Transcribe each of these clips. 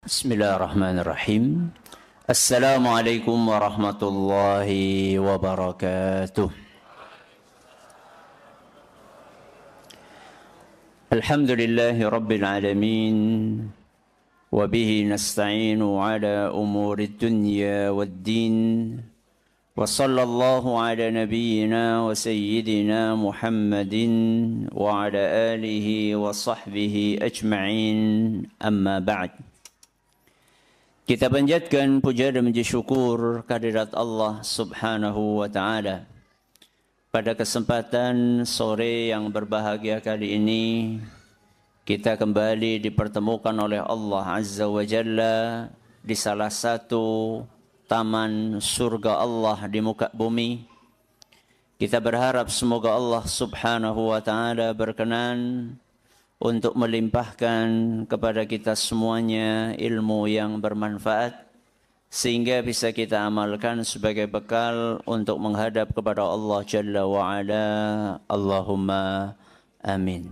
Bismillahirrahmanirrahim. Assalamualaikum warahmatullahi wabarakatuh. Alhamdulillahi rabbil alamin. Wabihi nasta'inu ala umuri dunya waddin. Wa sallallahu ala nabiyyina wa sayyidina Muhammadin wa ala alihi wa sahbihi ajma'in. Amma ba'd. Kita panjatkan puja dan puji syukur kehadirat Allah Subhanahu wa taala. Pada kesempatan sore yang berbahagia kali ini, kita kembali dipertemukan oleh Allah Azza wa Jalla di salah satu taman surga Allah di muka bumi. Kita berharap semoga Allah Subhanahu wa taala berkenan untuk melimpahkan kepada kita semuanya ilmu yang bermanfaat sehingga bisa kita amalkan sebagai bekal untuk menghadap kepada Allah Jalla wa'ala. Allahumma amin.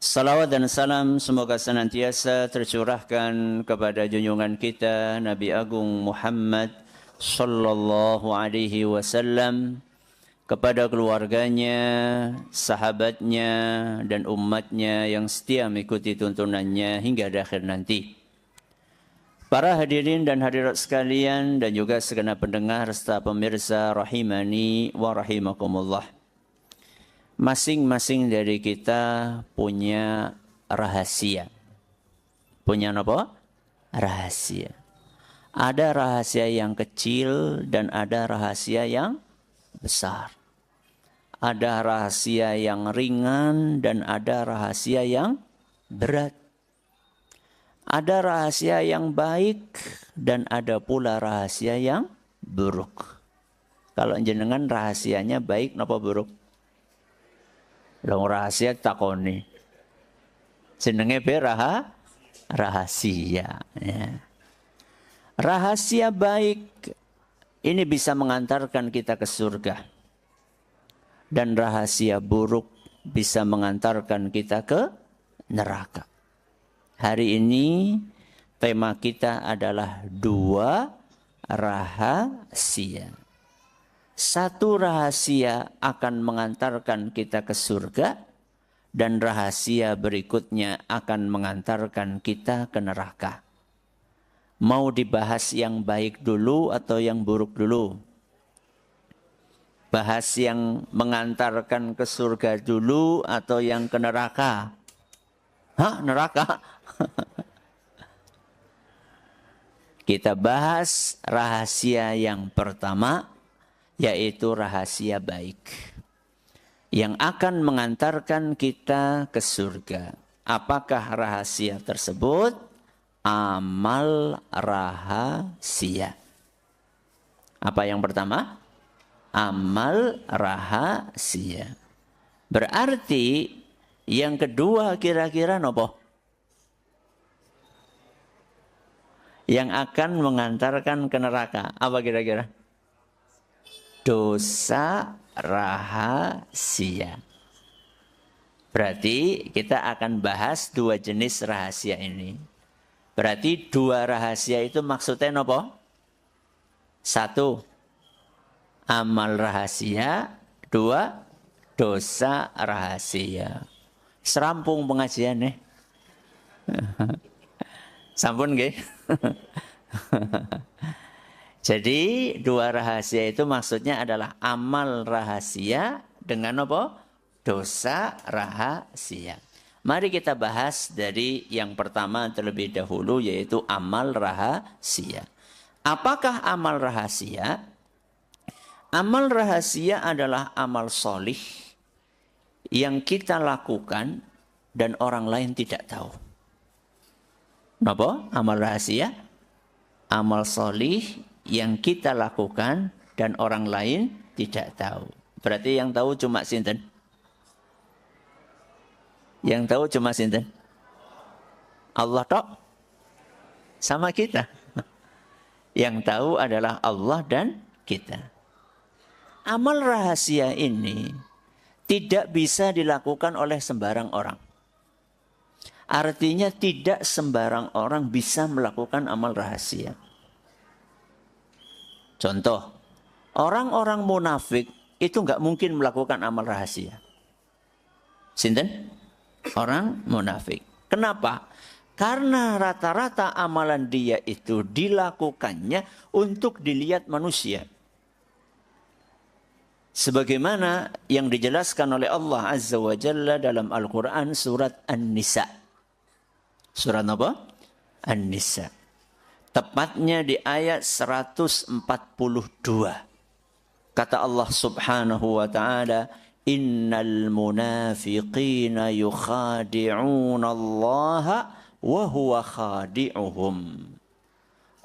Salawat dan salam semoga senantiasa tercurahkan kepada junjungan kita Nabi Agung Muhammad sallallahu alaihi wasallam, kepada keluarganya, sahabatnya, dan umatnya yang setia mengikuti tuntunannya hingga akhir nanti. Para hadirin dan hadirat sekalian dan juga segenap pendengar serta pemirsa rahimani wa rahimakumullah. Masing-masing dari kita punya rahasia. Punya apa? Rahasia. Ada rahasia yang kecil dan ada rahasia yang besar. Ada rahasia yang ringan dan ada rahasia yang berat. Ada rahasia yang baik dan ada pula rahasia yang buruk. Kalau jenengan rahasianya baik napa buruk? Long rahasia takoni. Jenenge be rahasia. Ya. Rahasia baik ini bisa mengantarkan kita ke surga. Dan rahasia buruk bisa mengantarkan kita ke neraka. Hari ini tema kita adalah 2 rahasia. 1 rahasia akan mengantarkan kita ke surga dan rahasia berikutnya akan mengantarkan kita ke neraka. Mau dibahas yang baik dulu atau yang buruk dulu? Bahas yang mengantarkan ke surga dulu atau yang ke neraka? Hah, neraka? Kita bahas rahasia yang pertama, yaitu rahasia baik. Yang akan mengantarkan kita ke surga. Apakah rahasia tersebut? Amal rahasia. Apa yang pertama? Amal rahasia. Berarti yang kedua kira-kira nopo? Yang akan mengantarkan ke neraka. Apa kira-kira? Dosa rahasia. Berarti kita akan bahas 2 jenis rahasia ini. Berarti 2 rahasia itu maksudnya nopo? 1. Amal rahasia. 2. Dosa rahasia. Serampung pengajian nih. Sampun nggih. Jadi 2 rahasia itu maksudnya adalah amal rahasia dengan apa? Dosa rahasia. Mari kita bahas dari yang pertama terlebih dahulu, yaitu amal rahasia. Apakah amal rahasia? Amal rahasia adalah amal solih yang kita lakukan dan orang lain tidak tahu. Kenapa? Amal rahasia? Amal solih yang kita lakukan dan orang lain tidak tahu. Berarti yang tahu cuma sinten? Yang tahu cuma sinten? Allah tok? Sama kita. Yang tahu adalah Allah dan kita. Amal rahasia ini tidak bisa dilakukan oleh sembarang orang. Artinya tidak sembarang orang bisa melakukan amal rahasia. Contoh, orang-orang munafik itu nggak mungkin melakukan amal rahasia. Sinten? Orang munafik. Kenapa? Karena rata-rata amalan dia itu dilakukannya untuk dilihat manusia. Sebagaimana yang dijelaskan oleh Allah Azza wa Jalla dalam Al-Quran surat An-Nisa. Surat apa? An-Nisa. Tepatnya di ayat 142. Kata Allah Subhanahu wa Ta'ala, Innal munafiqina yukhadi'una Allah wa huwa khadi'uhum.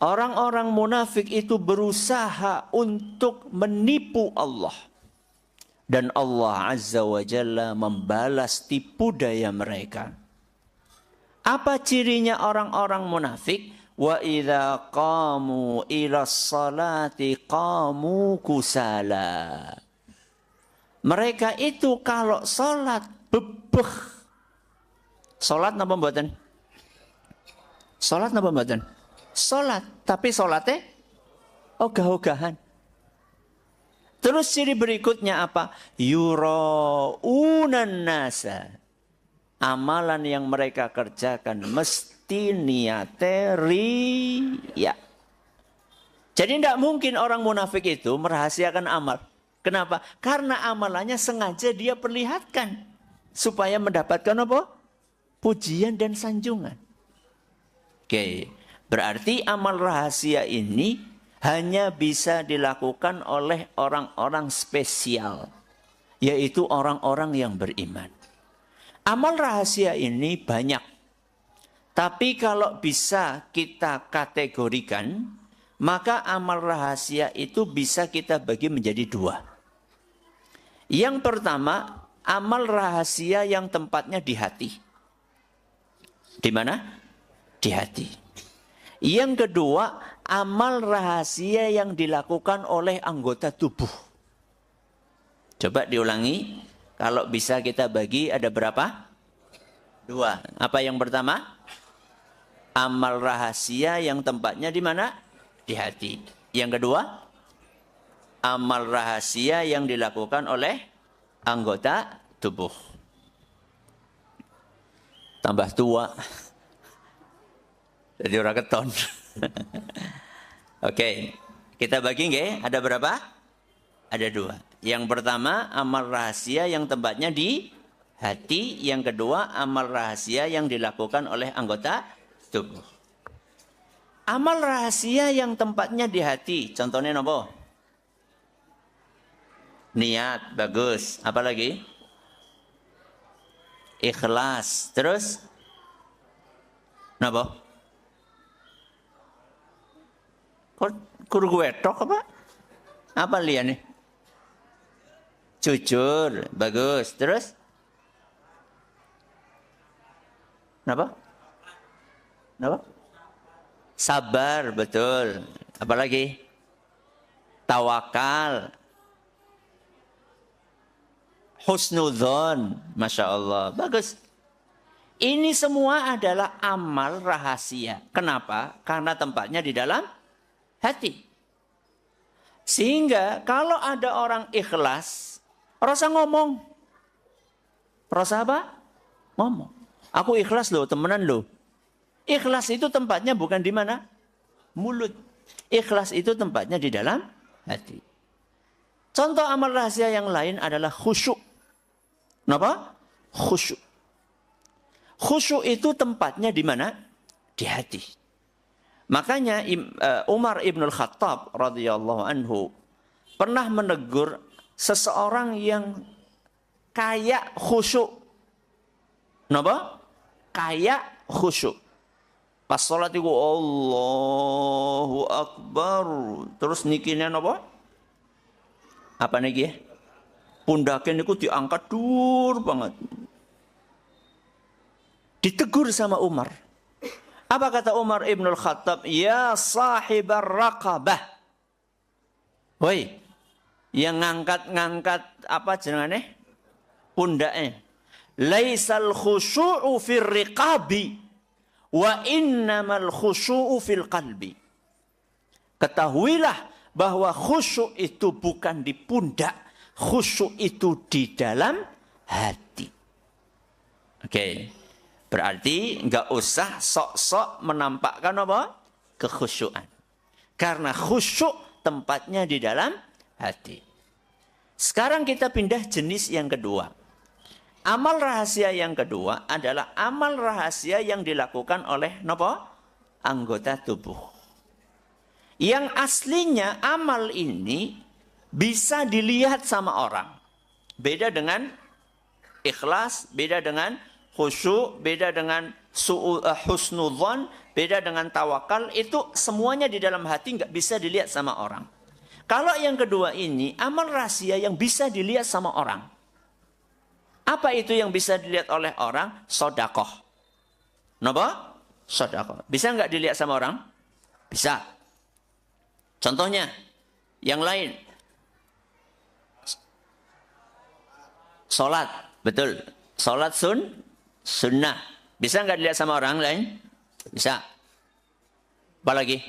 Orang-orang munafik itu berusaha untuk menipu Allah. Dan Allah Azza wa Jalla membalas tipu daya mereka. Apa cirinya orang-orang munafik? Wa idza qamu ila salati qamu kusala. Mereka itu kalau salat bebeh. Salat napa mboten? Salat napa mboten? Salat, tapi salatnya ogah-ogahan. Terus ciri berikutnya apa? Yuraunan nasa. Amalan yang mereka kerjakan mesti niate riya. Jadi tidak mungkin orang munafik itu merahasiakan amal. Kenapa? Karena amalannya sengaja dia perlihatkan. Supaya mendapatkan apa? Pujian dan sanjungan. Oke. Berarti amal rahasia ini hanya bisa dilakukan oleh orang-orang spesial. Yaitu orang-orang yang beriman. Amal rahasia ini banyak. Tapi kalau bisa kita kategorikan, maka amal rahasia itu bisa kita bagi menjadi dua. Yang pertama, amal rahasia yang tempatnya di hati. Di mana? Di hati. Yang kedua, amal rahasia yang dilakukan oleh anggota tubuh. Coba diulangi. Kalau bisa kita bagi ada berapa? Dua. Apa yang pertama? Amal rahasia yang tempatnya di mana? Di hati. Yang kedua? Amal rahasia yang dilakukan oleh anggota tubuh. Tambah tua. Jadi orang keton. Oke. Kita bagi nggih? Ada berapa? Ada dua. Yang pertama, amal rahasia yang tempatnya di hati. Yang kedua, amal rahasia yang dilakukan oleh anggota tubuh. Amal rahasia yang tempatnya di hati. Contohnya apa? Niat, bagus. Apa lagi? Ikhlas. Terus? Napa? Kur gue tok apa? Apa liane? Jujur, bagus. Terus? Napa? Napa? Sabar, betul. Apalagi? Tawakal. Husnudzon, Masya Allah. Bagus. Ini semua adalah amal rahasia. Kenapa? Karena tempatnya di dalam hati. Sehingga kalau ada orang ikhlas, rasa ngomong. Rasa apa? Ngomong. Aku ikhlas loh, temenan loh. Ikhlas itu tempatnya bukan di mana? Mulut. Ikhlas itu tempatnya di dalam hati. Contoh amal rahasia yang lain adalah khusyuk. Kenapa? Khusyuk. Khusyuk itu tempatnya di mana? Di hati. Makanya Umar ibn al-Khattab radhiyallahu anhu pernah menegur seseorang yang kaya khusyuk. Kenapa? Kaya khusyuk. Pas sholat itu Allahu Akbar. Terus nikinya apa? Apa niki? Pundaken itu diangkat dur banget. Ditegur sama Umar. Apa kata Umar ibn al-Khattab? Ya sahibar raqabah. Woi, yang ngangkat-ngangkat apa jenengane? Pundaknya. laisal khusyu'u fir riqabi wa innamal khusyu'u fil qalbi. Ketahuilah bahwa khusyuk itu bukan di pundak, khusyuk itu di dalam hati. Oke. Berarti enggak usah sok-sok menampakkan apa? Kekhusyuan. Karena khusyuk tempatnya di dalam hati. Sekarang kita pindah jenis yang kedua. Amal rahasia yang kedua adalah amal rahasia yang dilakukan oleh apa? Anggota tubuh. Yang aslinya amal ini bisa dilihat sama orang. Beda dengan ikhlas, beda dengan khusyuk, beda dengan husnudzon, beda dengan tawakal. Itu semuanya di dalam hati nggak bisa dilihat sama orang. Kalau yang kedua ini amal rahasia yang bisa dilihat sama orang. Apa itu yang bisa dilihat oleh orang? Sodakoh. Kenapa? Sodakoh. Bisa nggak dilihat sama orang? Bisa. Contohnya, yang lain. Sholat, betul. Sholat sunnah. Bisa nggak dilihat sama orang lain? Bisa. Apalagi?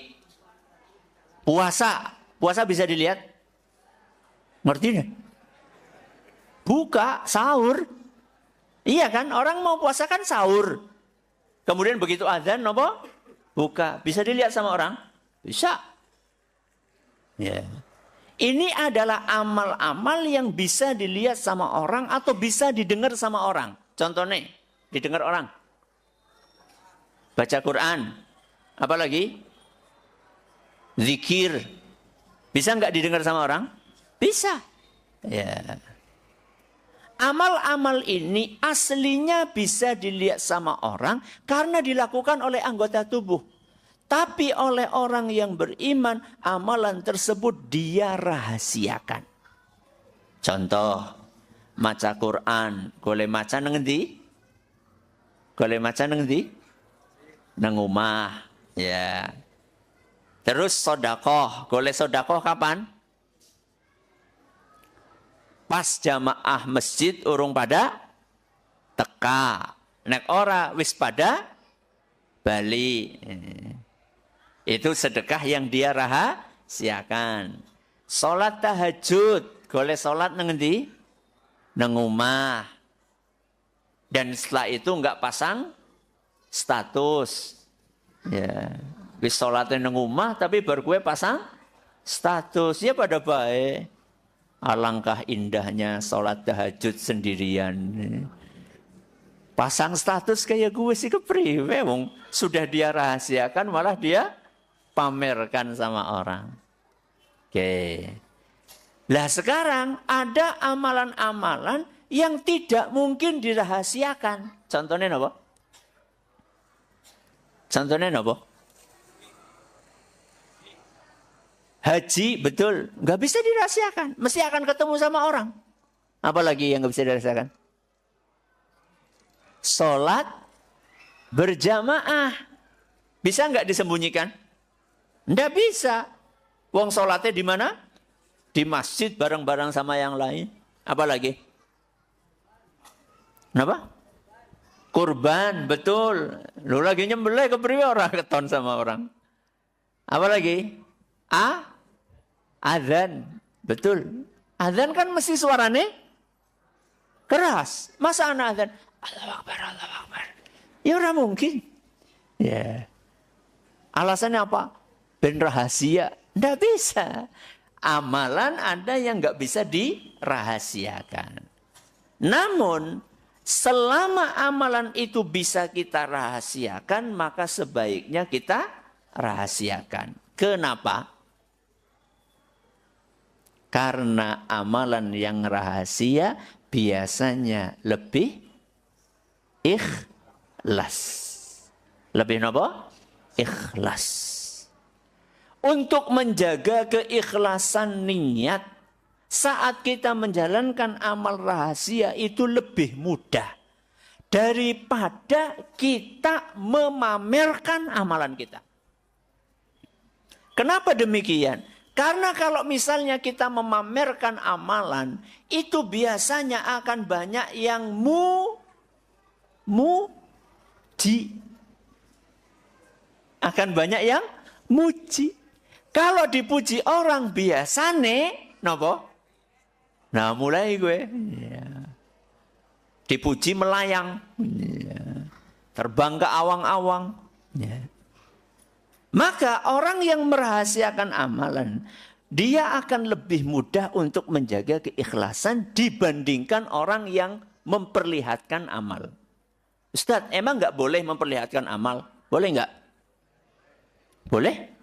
Puasa. Puasa bisa dilihat? Ngerti nggak? Buka, sahur. Iya kan? Orang mau puasa kan sahur. Kemudian begitu azan, apa? Buka. Bisa dilihat sama orang? Bisa. Ya. Ini adalah amal-amal yang bisa dilihat sama orang atau bisa didengar sama orang. Contohnya, didengar orang. Baca Quran. Apalagi? Zikir. Bisa nggak didengar sama orang? Bisa. Ya. Amal-amal ini aslinya bisa dilihat sama orang karena dilakukan oleh anggota tubuh. Tapi oleh orang yang beriman, amalan tersebut dia rahasiakan. Contoh, maca Quran, boleh maca nang endi? Boleh maca nang endi? Nang omah, ya. Terus sedekah, boleh sedekah kapan? Pas jamaah masjid urung pada teka. Nek ora wis pada bali. Itu sedekah yang dia rahasiakan. Salat tahajud, boleh salat nang endi? Nang omah. Dan setelah itu enggak pasang status. Ya, wis salatnya nang omah tapi baru gue pasang status. Ya pada baik. Alangkah indahnya salat tahajud sendirian. Pasang status kayak gue sih kepriwe wong sudah dia rahasiakan malah dia pamerkan sama orang. Oke. Lah sekarang ada amalan-amalan yang tidak mungkin dirahasiakan. Contohnya apa? Contohnya apa? Haji, betul. Nggak bisa dirahasiakan. Mesti akan ketemu sama orang. Apalagi yang nggak bisa dirahasiakan? Sholat berjamaah. Bisa nggak disembunyikan? Nggak bisa. Wong sholatnya di mana? Di masjid bareng-bareng sama yang lain. Apalagi? Kenapa? Kurban, betul. Lu lagi nyembelih kepriwe orang keton sama orang. Apalagi? Azan, betul. Azan kan mesti suaranya keras. Masa anak azan? Allahu Akbar, Allahu Akbar. Ya ora mungkin. Ya. Alasannya apa? Ben rahasia. Nggak bisa. Amalan ada yang nggak bisa dirahasiakan. Namun, selama amalan itu bisa kita rahasiakan, maka sebaiknya kita rahasiakan. Kenapa? Karena amalan yang rahasia biasanya lebih ikhlas. Lebih apa? Ikhlas. Untuk menjaga keikhlasan niat saat kita menjalankan amal rahasia itu lebih mudah daripada kita memamerkan amalan kita. Kenapa demikian? Karena kalau misalnya kita memamerkan amalan, itu biasanya akan banyak yang muji. Akan banyak yang muji. Kalau dipuji orang biasane, napa? Nah mulai gue. Ya. Dipuji melayang. Ya. Terbang ke awang-awang. Ya. Maka orang yang merahasiakan amalan, dia akan lebih mudah untuk menjaga keikhlasan dibandingkan orang yang memperlihatkan amal. Ustadz, emang nggak boleh memperlihatkan amal? Boleh nggak? Boleh?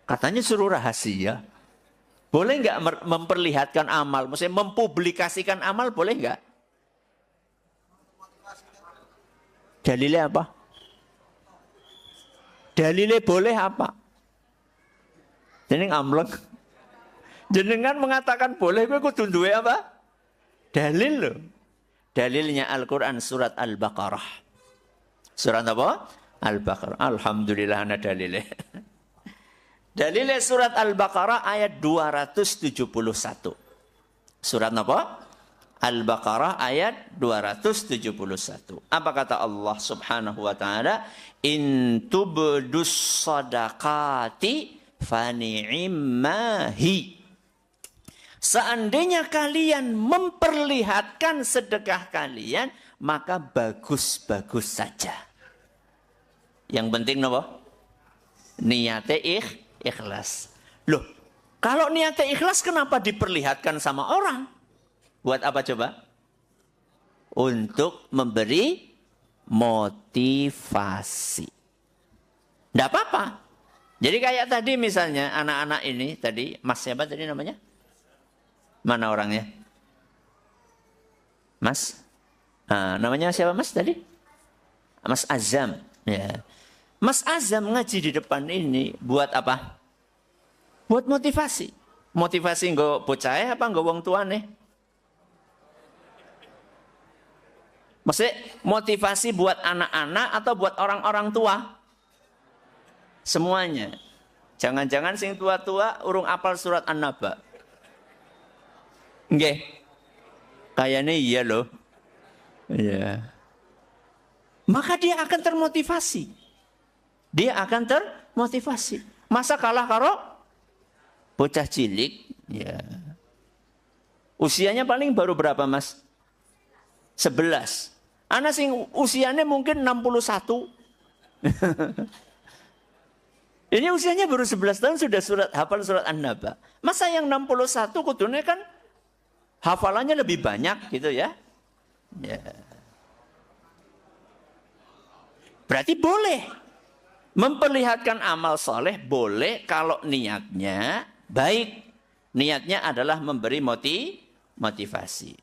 Katanya suruh rahasia. Boleh nggak memperlihatkan amal? Maksudnya mempublikasikan amal boleh nggak? Dalilnya apa? Dalilnya boleh apa? Jadi amleng. Jenengan mengatakan boleh, gue kudu duwe apa? Dalil loh. Dalilnya Al-Quran surat Al-Baqarah. Surat apa? Al-Baqarah. Alhamdulillah ada dalilnya. Dalilnya surat Al-Baqarah ayat 271. Surat apa? Al-Baqarah ayat 271. Apa kata Allah Subhanahu wa taala? In tubdus sadaqati fani'immahi. Seandainya kalian memperlihatkan sedekah kalian, maka bagus-bagus saja. Yang penting apa? Niatnya ikhlas. Loh, kalau niatnya ikhlas kenapa diperlihatkan sama orang? Buat apa coba? Untuk memberi motivasi. Tidak apa-apa. Jadi kayak tadi misalnya anak-anak ini tadi, Mas siapa tadi namanya? Mana orangnya? Mas? Namanya siapa Mas tadi? Mas Azam. Ya. Mas Azam ngaji di depan ini buat apa? Buat motivasi. Motivasi nggak bocah apa nggak wong tuane? Maksudnya motivasi buat anak-anak atau buat orang-orang tua? Semuanya. Jangan-jangan sing tua-tua urung apal surat An-Naba. Nggih. Kayaknya iya loh. Iya. Maka dia akan termotivasi. Dia akan termotivasi. Masa kalah karo bocah cilik? Ya. Usianya paling baru berapa Mas? 11. Anak sing usianya mungkin 61. Ini usianya baru 11 tahun sudah hafal surat An-Naba. Masa yang 61 kudune kan hafalannya lebih banyak gitu ya. Ya. Berarti boleh. Memperlihatkan amal soleh boleh kalau niatnya baik. Niatnya adalah memberi motivasi.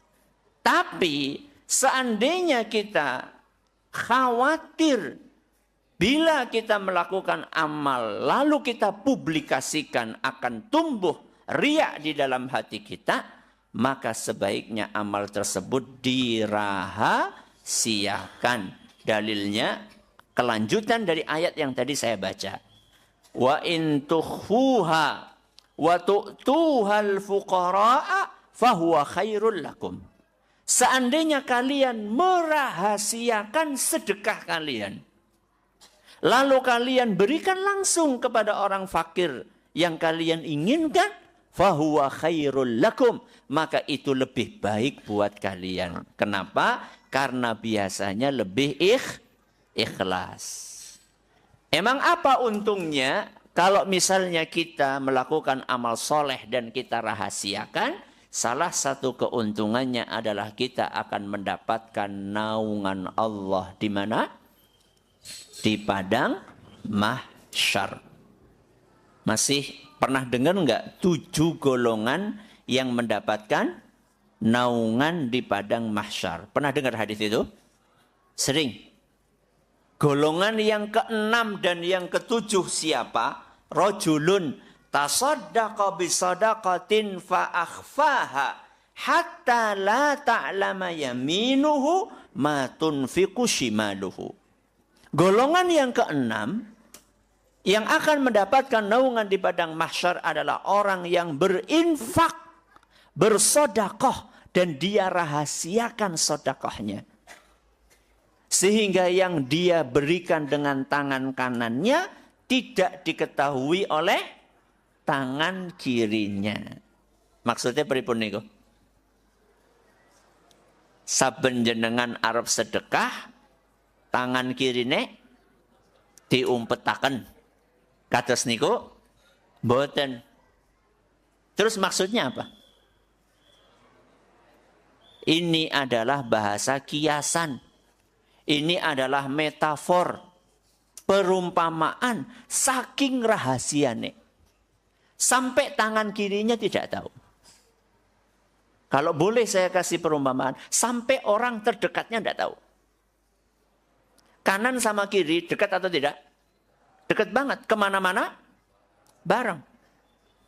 Tapi seandainya kita khawatir bila kita melakukan amal lalu kita publikasikan akan tumbuh riya di dalam hati kita, maka sebaiknya amal tersebut dirahasiakan. Dalilnya kelanjutan dari ayat yang tadi saya baca. Wa in tukhfuha wa tu'tuhal fuqara'a fahuwa khairul lakum. Seandainya kalian merahasiakan sedekah kalian, lalu kalian berikan langsung kepada orang fakir yang kalian inginkan, fahuwa khairul lakum, maka itu lebih baik buat kalian. Kenapa? Karena biasanya lebih ikhlas. Emang apa untungnya kalau misalnya kita melakukan amal soleh dan kita rahasiakan? Salah satu keuntungannya adalah kita akan mendapatkan naungan Allah di mana? Di padang mahsyar. Masih pernah dengar nggak 7 golongan yang mendapatkan naungan di padang mahsyar? Pernah dengar hadis itu? Sering. Golongan yang ke-6 dan yang ke-7 siapa? Rajulun tasaddaqa bisadaqatin fa akhfaha hatta la ta'lama yaminuhu ma tunfiqu shimaluhu. Golongan yang ke-6 yang akan mendapatkan naungan di padang mahsyar adalah orang yang berinfak, bersedekah dan dia rahasiakan sedekahnya. Sehingga yang dia berikan dengan tangan kanannya tidak diketahui oleh tangan kirinya. Maksudnya pripun niku? Saben jenengan arep sedekah, tangan kirine diumpetaken. Kados niku mboten. Terus maksudnya apa? Ini adalah bahasa kiasan. Ini adalah metafor, perumpamaan, saking rahasianya. Sampai tangan kirinya tidak tahu. Kalau boleh saya kasih perumpamaan, sampai orang terdekatnya tidak tahu. Kanan sama kiri dekat atau tidak? Dekat banget. Kemana-mana bareng.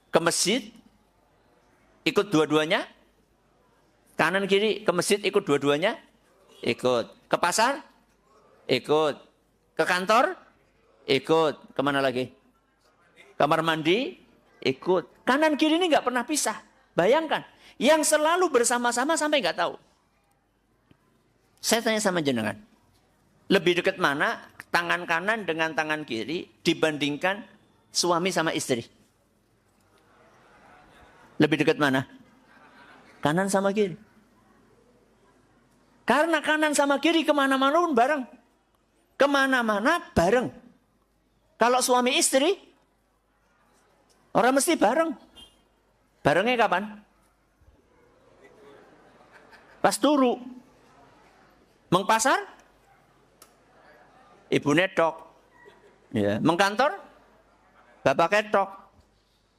Ke masjid, ikut dua-duanya. Kanan kiri ke masjid ikut dua-duanya. Ikut. Ke pasar, ikut. Ke kantor, ikut. Kemana lagi? Kamar mandi, ikut. Kanan kiri ini nggak pernah pisah. Bayangkan. Yang selalu bersama-sama sampai nggak tahu. Saya tanya sama jenengan. Lebih dekat mana tangan kanan dengan tangan kiri dibandingkan suami sama istri? Lebih dekat mana? Kanan sama kiri. Karena kanan sama kiri kemana-mana pun bareng. Kemana-mana bareng. Kalau suami istri, orang mesti bareng. Barengnya kapan? Pas turu. Mengpasar? Ibu netok. Ya. Mengkantor? Bapak ketok.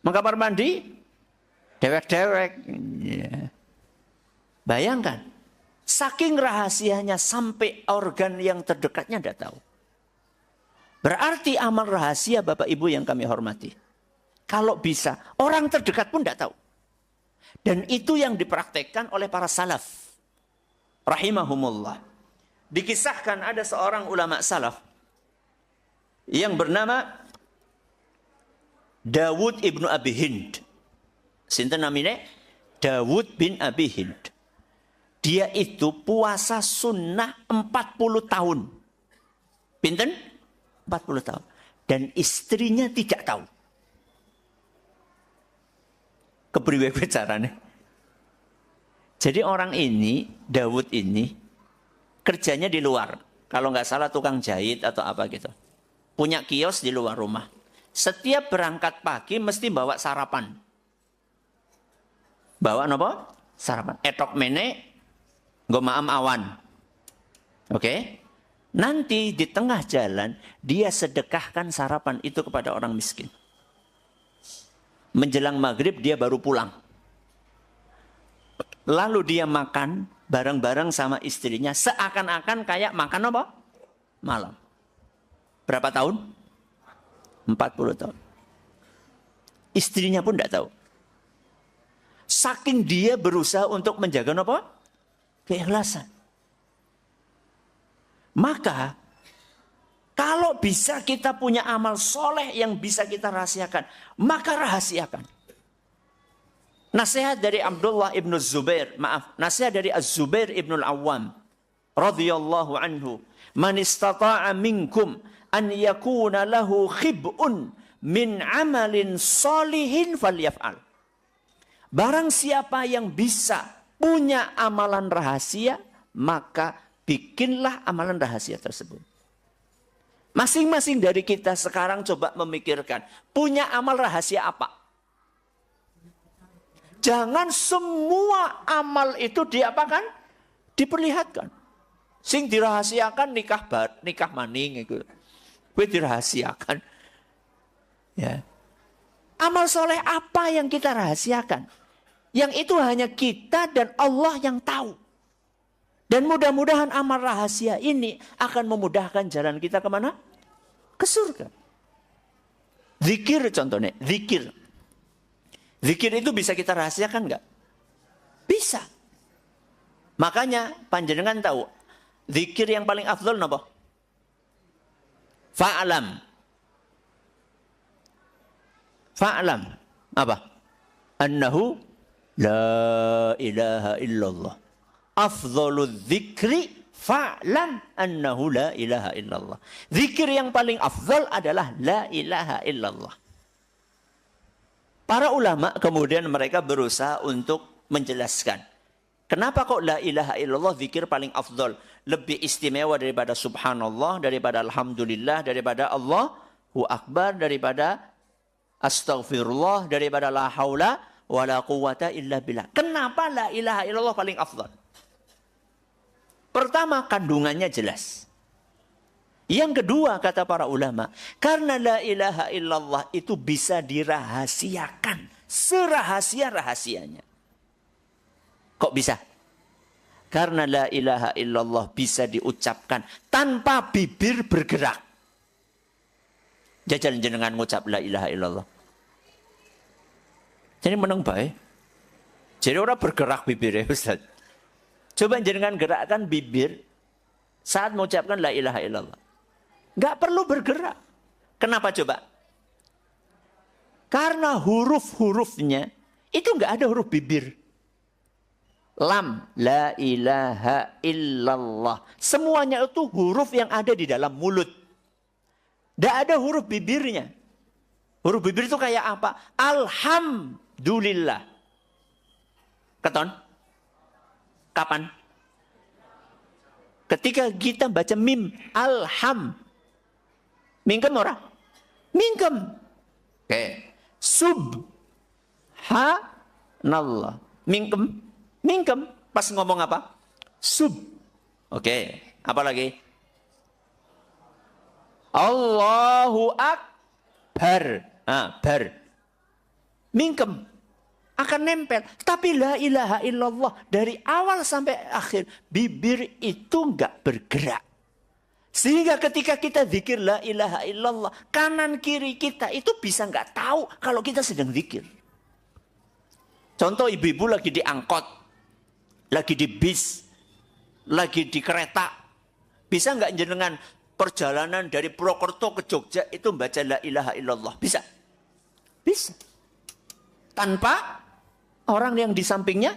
Mengkamar mandi? Dewek-dewek. Ya. Bayangkan. Saking rahasianya sampai organ yang terdekatnya tidak tahu. Berarti amal rahasia Bapak Ibu yang kami hormati. Kalau bisa, orang terdekat pun tidak tahu. Dan itu yang dipraktekkan oleh para salaf. Rahimahumullah. Dikisahkan ada seorang ulama salaf yang bernama Dawud ibnu Abi Hind. Sinten namine? Dawud bin Abi Hind. Dia itu puasa sunnah 40 tahun. Pinten? 40 tahun. Dan istrinya tidak tahu. Kepriwe carane? Jadi orang ini, Dawud ini, kerjanya di luar. Kalau nggak salah tukang jahit atau apa gitu. Punya kios di luar rumah. Setiap berangkat pagi mesti bawa sarapan. Bawa apa? Sarapan. Etok mene, gomaam awan. Oke? Nanti di tengah jalan, dia sedekahkan sarapan itu kepada orang miskin. Menjelang maghrib dia baru pulang. Lalu dia makan bareng-bareng sama istrinya. Seakan-akan kayak makan apa? Malam. Berapa tahun? 40 tahun. Istrinya pun tidak tahu. Saking dia berusaha untuk menjaga apa? Keikhlasan. Maka, kalau bisa kita punya amal soleh yang bisa kita rahasiakan, maka rahasiakan. Nasihat dari Abdullah ibnu Zubair, nasihat dari Az-Zubair ibnu Al-Awwam radhiyallahu anhu, man istata'a minkum an yakuna lahu khib'un min amalin solihin falyaf'al. Barang siapa yang bisa punya amalan rahasia, maka bikinlah amalan rahasia tersebut. Masing-masing dari kita sekarang coba memikirkan, punya amal rahasia apa? Jangan semua amal itu diapakan? Diperlihatkan. Sing dirahasiakan nikah maning itu. Kuwi dirahasiakan. Ya. Amal soleh apa yang kita rahasiakan? Yang itu hanya kita dan Allah yang tahu. Dan mudah-mudahan amal rahasia ini akan memudahkan jalan kita kemana? Ke surga. Zikir contohnya, zikir. Zikir itu bisa kita rahasiakan enggak? Bisa. Makanya panjenengan tahu, zikir yang paling afdal napa? Fa'alam. Fa'alam. Apa? Annahu la ilaha illallah. Afdhalul dzikri fa'lam annahu la ilaha illallah. Zikir yang paling afdal adalah la ilaha illallah. Para ulama kemudian mereka berusaha untuk menjelaskan. Kenapa kok la ilaha illallah zikir paling afdal? Lebih istimewa daripada subhanallah, daripada alhamdulillah, daripada Allahu Akbar, daripada astaghfirullah, daripada la haula wa la quwata illa billah. Kenapa la ilaha illallah paling afdal? Pertama, kandungannya jelas. Yang kedua, kata para ulama, karena la ilaha illallah itu bisa dirahasiakan. Serahasia-rahasianya. Kok bisa? Karena la ilaha illallah bisa diucapkan tanpa bibir bergerak. Jajal jenengan ngucap la ilaha illallah. Jadi menang baik. Jadi orang bergerak bibirnya, Ustaz. Coba jenengan gerakkan bibir saat mengucapkan la ilaha illallah. Nggak perlu bergerak. Kenapa coba? Karena huruf-hurufnya itu nggak ada huruf bibir. Lam, la ilaha illallah. Semuanya itu huruf yang ada di dalam mulut. Nggak ada huruf bibirnya. Huruf bibir itu kayak apa? Alhamdulillah. Keton? Kapan? Ketika kita baca mim, alham. Mingkem ora? Mingkem. Oke. Subhanallah. Mingkem. Mingkem. Pas ngomong apa? Sub. Oke. Apa lagi? Allahu Akbar. Bar. Mingkem. Akan nempel. Tapi la ilaha illallah. Dari awal sampai akhir. Bibir itu enggak bergerak. Sehingga ketika kita zikir la ilaha illallah, kanan kiri kita itu bisa nggak tahu kalau kita sedang zikir. Contoh ibu-ibu lagi di angkot, lagi di bis, lagi di kereta. Bisa nggak jenengan perjalanan dari Purwokerto ke Jogja itu baca la ilaha illallah? Bisa? Bisa. Tanpa orang yang di sampingnya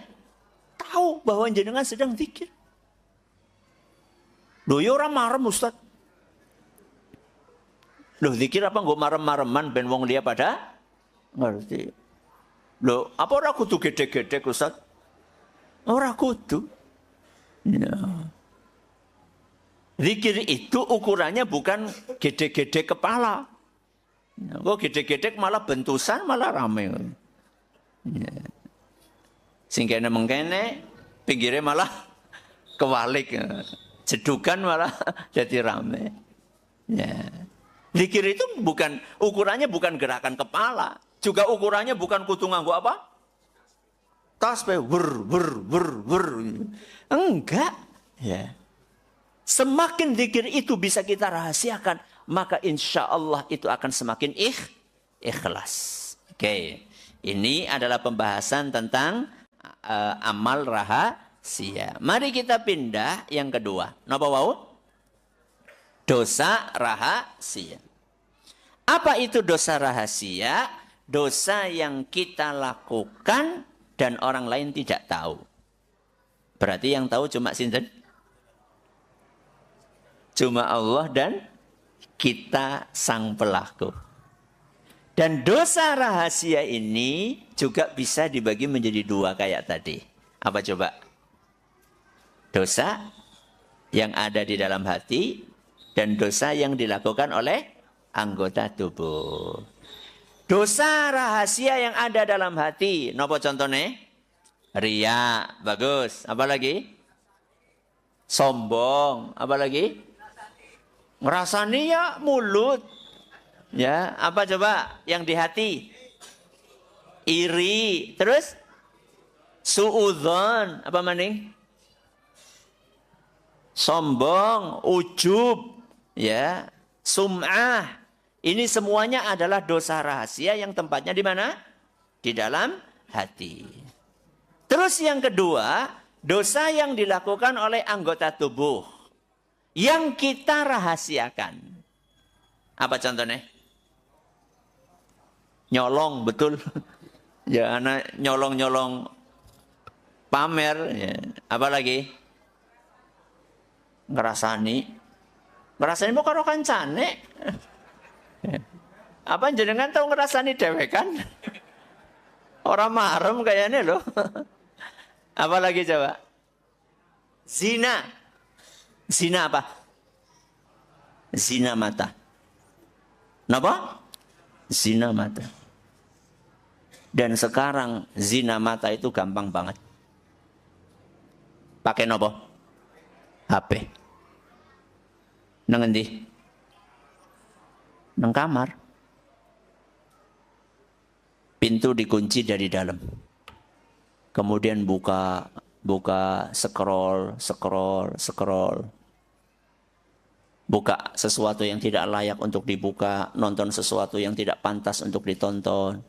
tahu bahwa jenengan sedang zikir. Loh ya orang marem Ustaz. Loh zikir apa nggak marem-mareman ben wong liya pada ngerti. Loh apa ora kudu gede-gede Ustaz? Ora kudu. Ya. Zikir itu ukurannya bukan gede-gede kepala. Kok gede-gede malah bentusan malah rame. Ya. Sing kene mengkene pinggirnya malah kewalik. Jedukan malah jadi rame. Ya. Zikir itu bukan ukurannya bukan gerakan kepala, juga ukurannya bukan kudu nganggo apa? Tasbih wer. Enggak, ya. Semakin zikir itu bisa kita rahasiakan, maka insya Allah itu akan semakin ikhlas. Oke. Ini adalah pembahasan tentang amal rahasia. Mari kita pindah yang kedua. Napa wau? Dosa rahasia. Apa itu dosa rahasia? Dosa yang kita lakukan dan orang lain tidak tahu. Berarti yang tahu cuma sinten? Cuma Allah dan kita sang pelaku. Dan dosa rahasia ini juga bisa dibagi menjadi dua kayak tadi. Apa coba? Dosa yang ada di dalam hati dan dosa yang dilakukan oleh anggota tubuh. Dosa rahasia yang ada dalam hati, nopo contohnya? Ria, bagus. Apa lagi? Sombong, apa lagi? Ngerasani ya mulut. Ya, apa coba yang di hati? Iri, terus suudzon, apa maning? Sombong, ujub, ya, sum'ah. Ini semuanya adalah dosa rahasia yang tempatnya di mana? Di dalam hati. Terus yang kedua, dosa yang dilakukan oleh anggota tubuh yang kita rahasiakan. Apa contohnya? Nyolong, betul. Ya, anak nyolong-nyolong pamer. Ya. Apa lagi? Ngerasani mau karo kancane. Apa jenengan tahu ngerasani dhewe kan? Orang marem kayaknya loh. Apalagi coba? Zina. Zina apa? Zina mata. Napa? Zina mata. Dan sekarang zina mata itu gampang banget. Pakai napa? HP. Nang endi? Nang kamar. Pintu dikunci dari dalam. Kemudian buka, scroll. Buka sesuatu yang tidak layak untuk dibuka, nonton sesuatu yang tidak pantas untuk ditonton.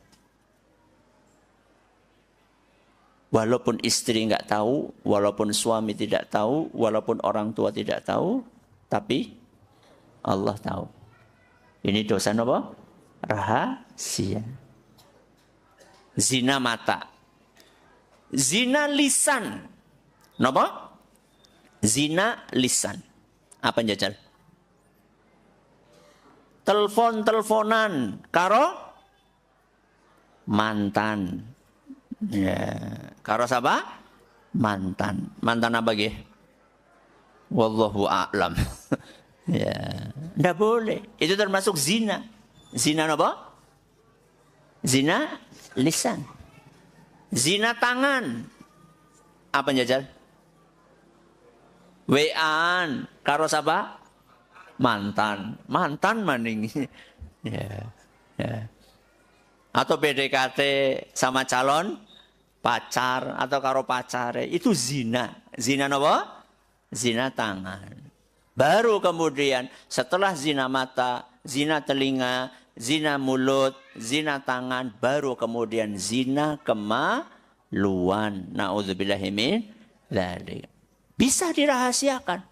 Walaupun istri nggak tahu, walaupun suami tidak tahu, walaupun orang tua tidak tahu, tapi Allah tahu. Ini dosa apa? Rahasia. Zina mata. Zina lisan. Napa? Zina lisan. Apa jajal? Telepon-teleponan karo mantan. Ya, karo siapa? Mantan. Mantan apa nggih? Wallahu a'lam. Ya, enggak boleh. Itu termasuk zina. Zina apa? Zina lisan. Zina tangan. Apa jajal? WA-an karo siapa? Mantan. Mantan maning. Ya. Ya. Atau PDKT sama calon pacar atau karo pacare, itu zina. Zina apa? Zina tangan. Baru kemudian setelah zina mata, zina telinga, zina mulut, zina tangan, baru kemudian zina kemaluan. Na'udzubillahi min dzalik. Bisa dirahasiakan.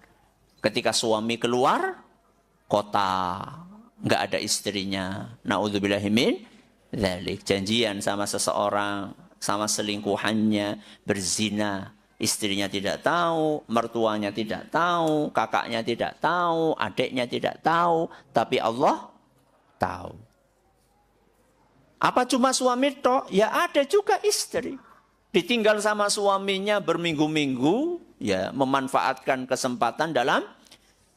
Ketika suami keluar kota, nggak ada istrinya. Na'udzubillahi min dzalik. Janjian sama seseorang, sama selingkuhannya, berzina. Istrinya tidak tahu, mertuanya tidak tahu, kakaknya tidak tahu, adiknya tidak tahu, tapi Allah tahu. Apa cuma suami toh? Ya ada juga istri. Ditinggal sama suaminya berminggu-minggu, ya memanfaatkan kesempatan dalam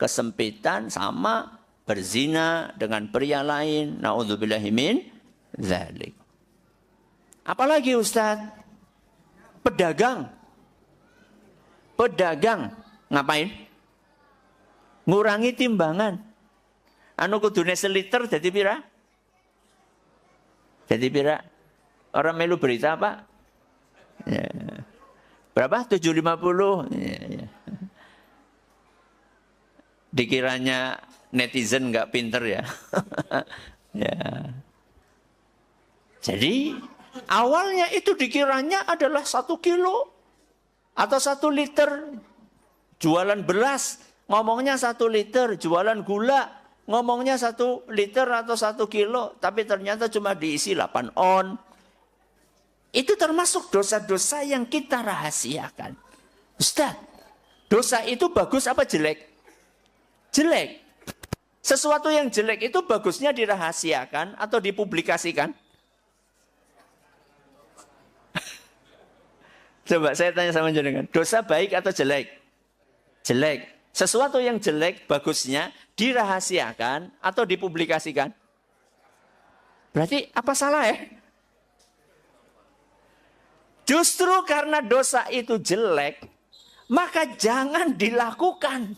kesempitan sama berzina dengan pria lain. Na'udzubillahi min dzalik. Apalagi Ustaz? Pedagang. Pedagang ngapain? Ngurangi timbangan. Anu kudune seliter jadi pira? Jadi pira? Orang melu berita apa? Ya. Berapa? 750. Ya, ya. Dikiranya netizen nggak pinter ya. Ya. Jadi awalnya itu dikiranya adalah 1 kilo atau 1 liter. Jualan beras ngomongnya 1 liter, jualan gula ngomongnya 1 liter atau 1 kilo, tapi ternyata cuma diisi 8 on. Itu termasuk dosa-dosa yang kita rahasiakan. Ustaz, dosa itu bagus apa jelek? Jelek. Sesuatu yang jelek itu bagusnya dirahasiakan atau dipublikasikan? Coba saya tanya sama jenengan, dosa baik atau jelek? Jelek. Sesuatu yang jelek bagusnya dirahasiakan atau dipublikasikan? Berarti apa salah ya? Justru karena dosa itu jelek, maka jangan dilakukan.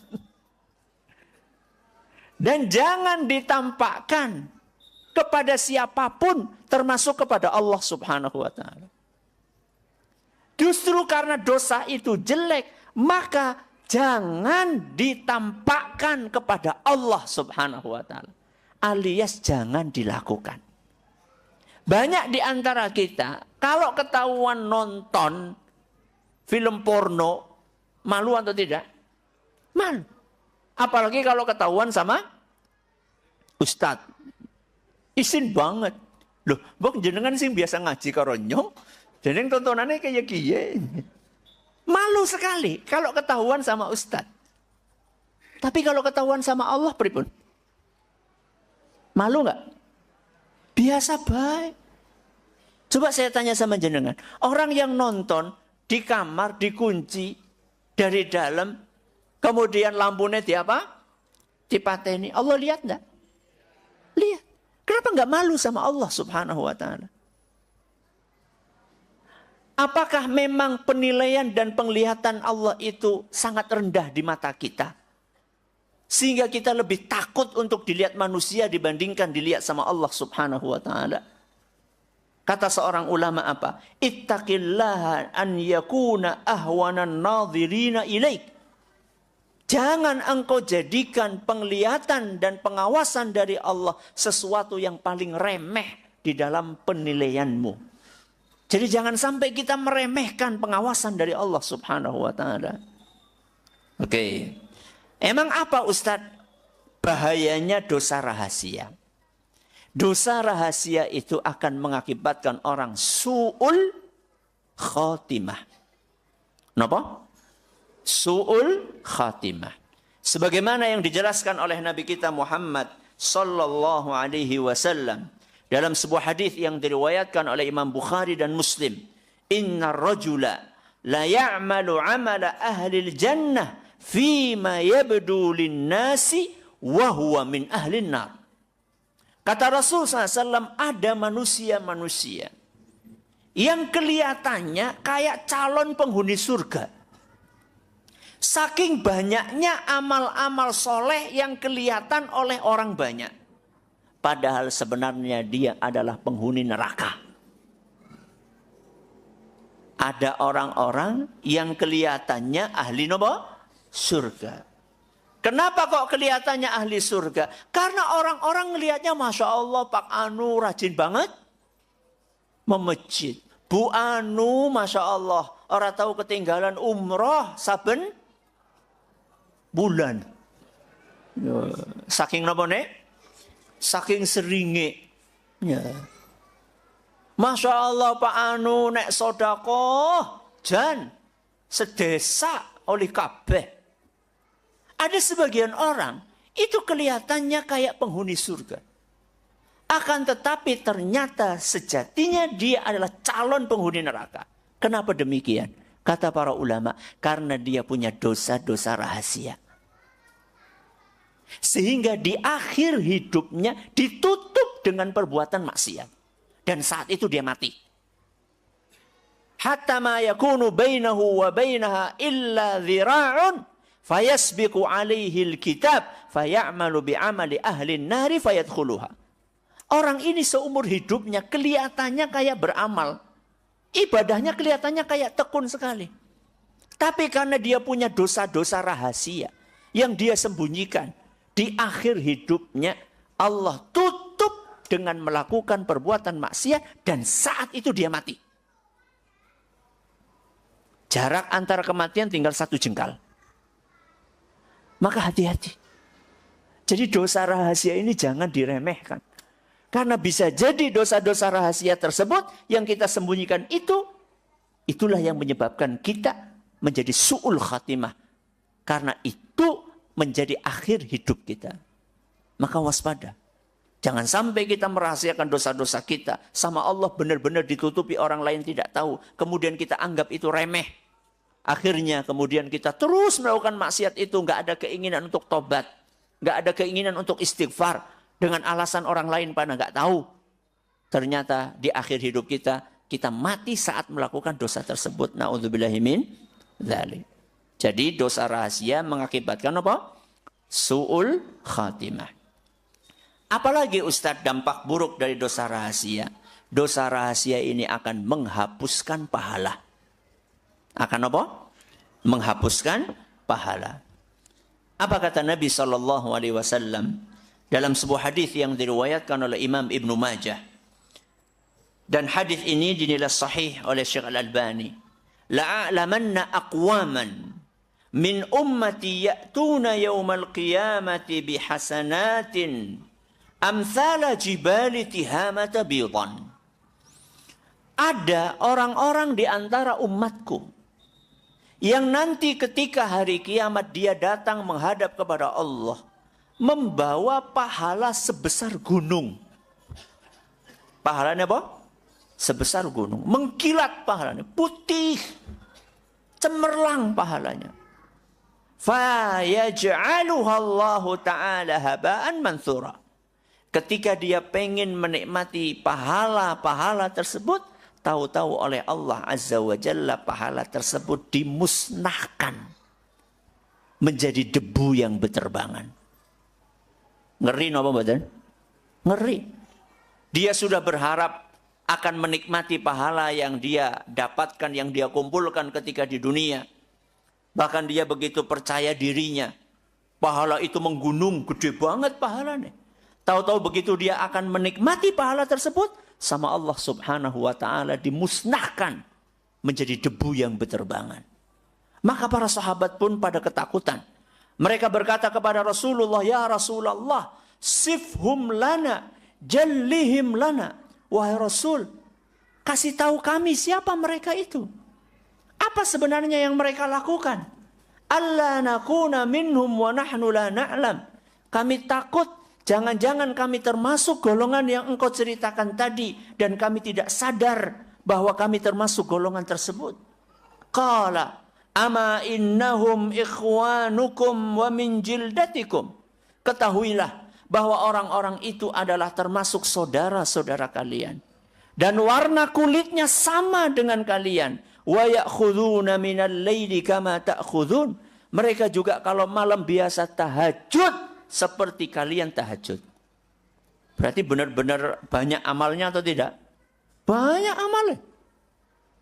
Dan jangan ditampakkan kepada siapapun, termasuk kepada Allah Subhanahu wa ta'ala. Justru karena dosa itu jelek, maka jangan ditampakkan kepada Allah Subhanahu wa ta'ala. Alias jangan dilakukan. Banyak di antara kita, kalau ketahuan nonton film porno, malu atau tidak? Malu. Apalagi kalau ketahuan sama ustadz. Isin banget. Loh, bok jenengan sing biasa ngaji karo nyong. Jeneng tontonannya kayak kiye. Malu sekali kalau ketahuan sama ustadz. Tapi kalau ketahuan sama Allah, pripun? Malu nggak? Biasa baik. Coba saya tanya sama jenengan. Orang yang nonton di kamar dikunci dari dalam, kemudian lampunya di apa? Dipateni. Allah lihat enggak? Lihat. Kenapa enggak malu sama Allah Subhanahu wa taala? Apakah memang penilaian dan penglihatan Allah itu sangat rendah di mata kita? Sehingga kita lebih takut untuk dilihat manusia dibandingkan dilihat sama Allah Subhanahu wa taala. Kata seorang ulama apa? Ittaqillaha an yakuna ahwanan nadhirina ilaik. Jangan engkau jadikan penglihatan dan pengawasan dari Allah sesuatu yang paling remeh di dalam penilaianmu. Jadi jangan sampai kita meremehkan pengawasan dari Allah Subhanahu wa taala. Oke. Emang apa Ustadz bahayanya dosa rahasia? Dosa rahasia itu akan mengakibatkan orang su'ul khotimah. Kenapa? Su'ul khatimah. Sebagaimana yang dijelaskan oleh Nabi kita Muhammad sallallahu alaihi wasallam dalam sebuah hadis yang diriwayatkan oleh Imam Bukhari dan Muslim, "Innar rajula la ya'malu 'amala ahli al-jannah fima yabdu lin-nasi wa huwa min ahli an-nar." Kata Rasul SAW, ada manusia-manusia yang kelihatannya kayak calon penghuni surga. Saking banyaknya amal-amal soleh yang kelihatan oleh orang banyak. Padahal sebenarnya dia adalah penghuni neraka. Ada orang-orang yang kelihatannya ahli nopo? Surga. Kenapa kok kelihatannya ahli surga? Karena orang-orang melihatnya, Masya Allah, Pak Anu rajin banget memejit. Bu Anu, Masya Allah, orang tahu ketinggalan umroh saben bulan. Saking napa nek? Saking seringe. Ya. Masya Allah Pak Anu nek sodakoh jan sedesa oleh kabeh. Ada sebagian orang itu kelihatannya kayak penghuni surga. Akan tetapi ternyata sejatinya dia adalah calon penghuni neraka. Kenapa demikian? Kata para ulama, karena dia punya dosa-dosa rahasia. Sehingga di akhir hidupnya ditutup dengan perbuatan maksiat. Dan saat itu dia mati. Hatta ma yakunu bainahu wa bainaha illa dhira'un fayasbiqu alaihi alkitab fayamalu bi'amali ahli nari fayadkhuluha. Orang ini seumur hidupnya kelihatannya kayak beramal. Ibadahnya kelihatannya kayak tekun sekali. Tapi karena dia punya dosa-dosa rahasia yang dia sembunyikan, di akhir hidupnya Allah tutup dengan melakukan perbuatan maksiat dan saat itu dia mati. Jarak antara kematian tinggal 1 jengkal. Maka hati-hati. Jadi dosa rahasia ini jangan diremehkan. Karena bisa jadi dosa-dosa rahasia tersebut yang kita sembunyikan itulah yang menyebabkan kita menjadi su'ul khatimah. Karena itu menjadi akhir hidup kita. Maka waspada. Jangan sampai kita merahasiakan dosa-dosa kita. Sama Allah benar-benar ditutupi, orang lain tidak tahu. Kemudian kita anggap itu remeh. Akhirnya kemudian kita terus melakukan maksiat itu. Nggak ada keinginan untuk tobat. Nggak ada keinginan untuk istighfar. Dengan alasan orang lain pada nggak tahu. Ternyata di akhir hidup kita mati saat melakukan dosa tersebut. Na'udzubillahi min dzalik. Jadi dosa rahasia mengakibatkan apa? Su'ul khatimah. Apalagi Ustadz dampak buruk dari dosa rahasia? Dosa rahasia ini akan menghapuskan pahala. Akan apa? Menghapuskan pahala. Apa kata Nabi SAW? Dalam sebuah hadis yang diriwayatkan oleh Imam Ibnu Majah. Dan hadis ini dinilai sahih oleh Syekh Al-Albani. La'alamanna aqwaman min ummati ya'tuna yawmal qiyamati bihasanatin amthala jibali tihamata bidan. Ada orang-orang di antara umatku Yang nanti ketika hari kiamat dia datang menghadap kepada Allah. Membawa pahala sebesar gunung. Pahalanya apa? Sebesar gunung. Mengkilat pahalanya. Putih. Cemerlang pahalanya. Fayaj'aluha Allah Ta'ala haba'an mansura. Ketika dia pengen menikmati pahala-pahala tersebut, tahu-tahu oleh Allah Azza wa Jalla pahala tersebut dimusnahkan. Menjadi debu yang berterbangan. Ngeri apa badan? Ngeri. Dia sudah berharap akan menikmati pahala yang dia dapatkan, yang dia kumpulkan ketika di dunia. Bahkan dia begitu percaya dirinya. Pahala itu menggunung, gede banget pahalanya. Tahu-tahu begitu dia akan menikmati pahala tersebut, sama Allah Subhanahu wa Ta'ala dimusnahkan menjadi debu yang berterbangan. Maka para sahabat pun pada ketakutan. Mereka berkata kepada Rasulullah, "Ya Rasulullah, sifhum lana, jallihim lana." Wahai Rasul, kasih tahu kami siapa mereka itu. Apa sebenarnya yang mereka lakukan? Alla nakuna minhum wa nahnu la na'lam. Kami takut jangan-jangan kami termasuk golongan yang engkau ceritakan tadi dan kami tidak sadar bahwa kami termasuk golongan tersebut. Qala ama innahum ikhwanukum wa min jildatikum. Ketahuilah bahwa orang-orang itu adalah termasuk saudara-saudara kalian. Dan warna kulitnya sama dengan kalian. Wa ya'khuduna minal laili kama ta'khudun. Mereka juga kalau malam biasa tahajud seperti kalian tahajud. Berarti benar-benar banyak amalnya atau tidak? Banyak amalnya.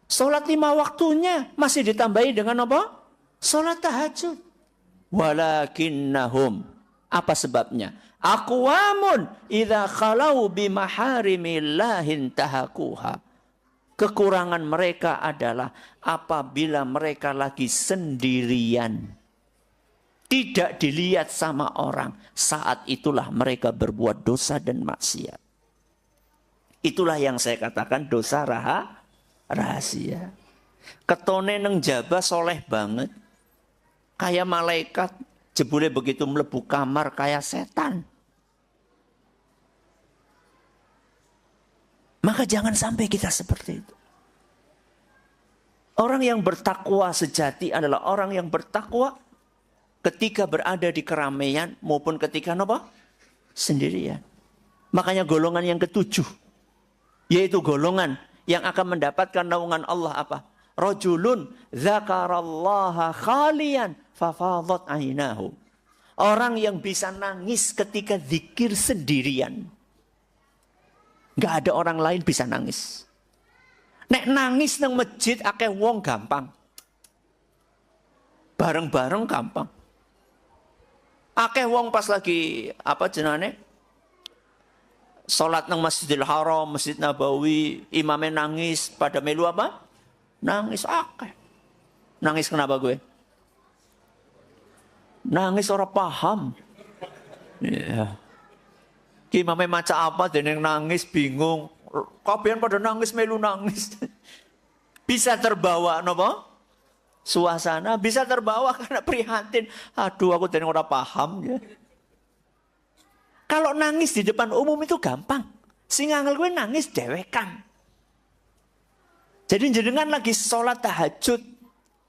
Salat 5 waktunya masih ditambahi dengan apa? Salat tahajud. Walakinnahum. Apa sebabnya? Aqwamun idza khalau bimaharimillahin tahakuha. Kekurangan mereka adalah apabila mereka lagi sendirian. Tidak dilihat sama orang. Saat itulah mereka berbuat dosa dan maksiat. Itulah yang saya katakan dosa rahasia. Ketone neng jaba soleh banget. Kayak malaikat. Jebule begitu melebu kamar kayak setan. Maka jangan sampai kita seperti itu. Orang yang bertakwa sejati adalah orang yang bertakwa ketika berada di keramaian maupun ketika apa? Sendirian. Makanya golongan yang ketujuh. Yaitu golongan yang akan mendapatkan naungan Allah apa? Rajulun dzakarallaha khalian fafadat ainahu. Orang yang bisa nangis ketika zikir sendirian. Gak ada orang lain bisa nangis. Nek nangis nang masjid akeh wong gampang. Bareng-bareng gampang. Akeh wong pas lagi apa jenane? Salat nang Masjidil Haram, Masjid Nabawi, imamnya nangis pada melu apa? Nangis akeh. Nangis kenapa gue? Nangis orang paham. Iya. Imamnya maca apa dan yang nangis bingung. Kabian pada nangis melu nangis. Bisa terbawa nopo? Suasana bisa terbawa karena prihatin. Aduh aku dan orang paham ya. Kalau nangis di depan umum itu gampang. Sing angel gue nangis dewekan. Jadi jenengan lagi sholat tahajud,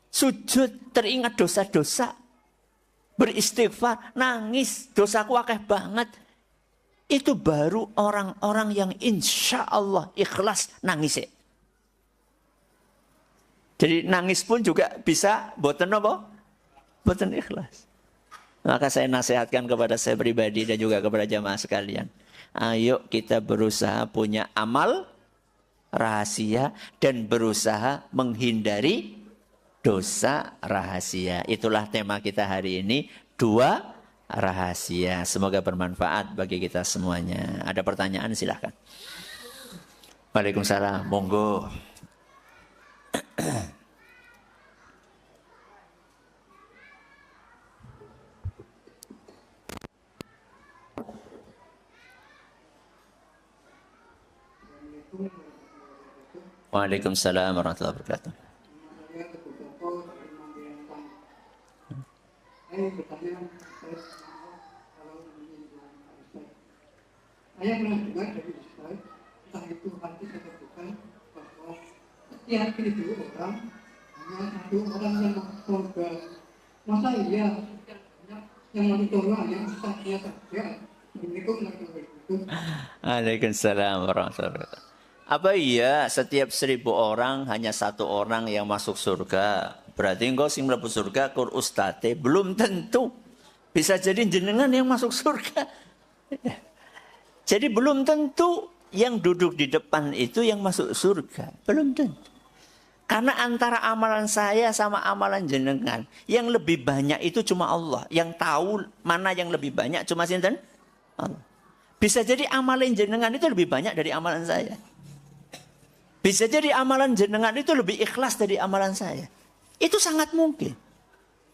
sujud, teringat dosa-dosa. Beristighfar, nangis, dosaku akeh banget. Itu baru orang-orang yang insya Allah ikhlas nangis. Jadi nangis pun juga bisa boten apa? Boten ikhlas. Maka saya nasihatkan kepada saya pribadi dan juga kepada jamaah sekalian. Ayo kita berusaha punya amal rahasia dan berusaha menghindari dosa rahasia. Itulah tema kita hari ini. 2 rahasia. Semoga bermanfaat bagi kita semuanya. Ada pertanyaan silahkan. Waalaikumsalam. Monggo. Waalaikumsalam warahmatullahi wabarakatuh. bertanya kalau ingin Ustaz. Saya pernah dengar dari Ustaz, entah itu hadis atau bukan, bahwa setiap 1000 orang hanya 1 orang yang masuk surga. Masa iya yang masuk surga hanya Ustaznya saja? Assalamualaikum warahmatullahi wabarakatuh. Waalaikumsalam warahmatullahi wabarakatuh. Apa iya setiap 1000 orang hanya 1 orang yang masuk surga? Berarti engkau sing mlebu surga kur ustate? Belum tentu. Bisa jadi jenengan yang masuk surga. Jadi belum tentu yang duduk di depan itu yang masuk surga. Belum tentu. Karena antara amalan saya sama amalan jenengan, yang lebih banyak itu cuma Allah. Yang tahu mana yang lebih banyak cuma sinten? Allah. Bisa jadi amalan jenengan itu lebih banyak dari amalan saya. Bisa jadi amalan jenengan itu lebih ikhlas dari amalan saya. Itu sangat mungkin.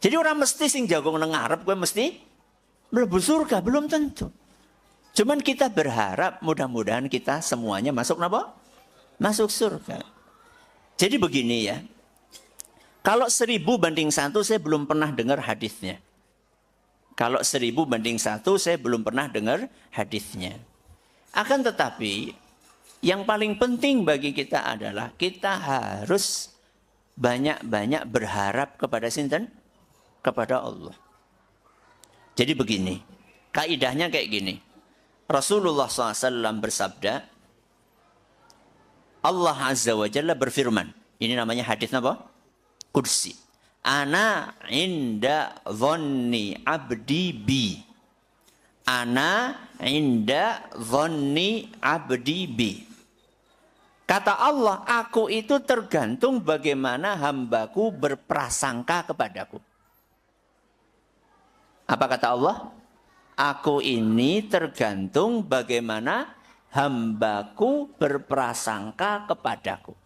Jadi orang mesti sing jagong nang ngarep gue mesti mlebu surga, belum tentu. Cuman kita berharap mudah-mudahan kita semuanya masuk napa? Masuk surga. Jadi begini ya. Kalau 1000 banding 1 saya belum pernah dengar hadisnya. Kalau 1000 banding 1 saya belum pernah dengar hadisnya. Akan tetapi yang paling penting bagi kita adalah kita harus banyak-banyak berharap kepada sinten? Kepada Allah. Jadi begini, kaidahnya kayak gini. Rasulullah SAW bersabda, Allah Azza wa Jalla berfirman. Ini namanya hadis apa? Qudsi. Ana inda dhanni abdi bi. Ana inda dhanni abdi bi. Kata Allah, aku itu tergantung bagaimana hambaku berprasangka kepadaku. Apa kata Allah? Aku ini tergantung bagaimana hambaku berprasangka kepadaku.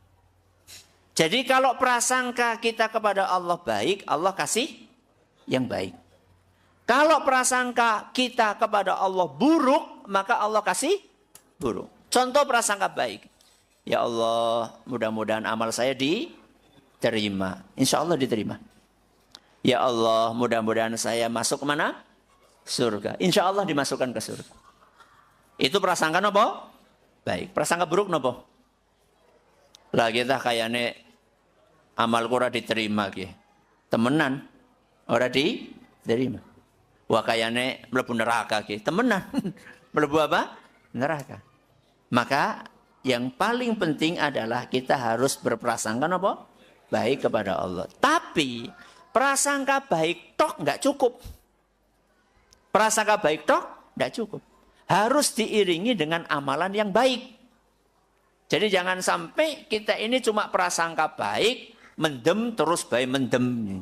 Jadi kalau prasangka kita kepada Allah baik, Allah kasih yang baik. Kalau prasangka kita kepada Allah buruk, maka Allah kasih buruk. Contoh prasangka baik. Ya Allah, mudah-mudahan amal saya diterima. Insya Allah diterima. Ya Allah, mudah-mudahan saya masuk ke mana? Surga. Insya Allah dimasukkan ke surga. Itu prasangka apa? Baik. Prasangka buruk apa? Lah kita kayaknya amal kura diterima ki. Temenan. Ora diterima. Wah kayaknya mlebu neraka ki. Temenan. Mlebu apa? Neraka. Maka yang paling penting adalah kita harus berprasangka apa? Baik kepada Allah. Tapi prasangka baik tok nggak cukup. Prasangka baik tok nggak cukup. Harus diiringi dengan amalan yang baik. Jadi jangan sampai kita ini cuma prasangka baik, mendem terus baik mendem.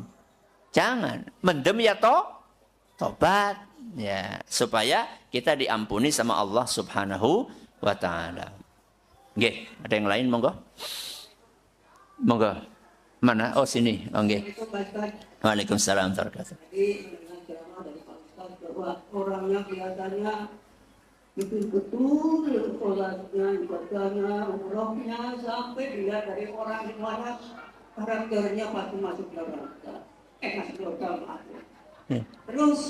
Jangan. Mendem ya tobat. Ya, supaya kita diampuni sama Allah Subhanahu wa Ta'ala. Nggih, ada yang lain monggo? Monggo. Mana? Oh sini. Oh nggih. Waalaikumsalam warahmatullahi wabarakatuh. Jadi dengan ceramah dari Pak Ustaz bahwa orangnya kelihatannya betul-betul sholatnya, ibadahnya, umrohnya sampai dilihat dari orang tuanya karakternya pasti masuk neraka. Masuk neraka masuk. Terus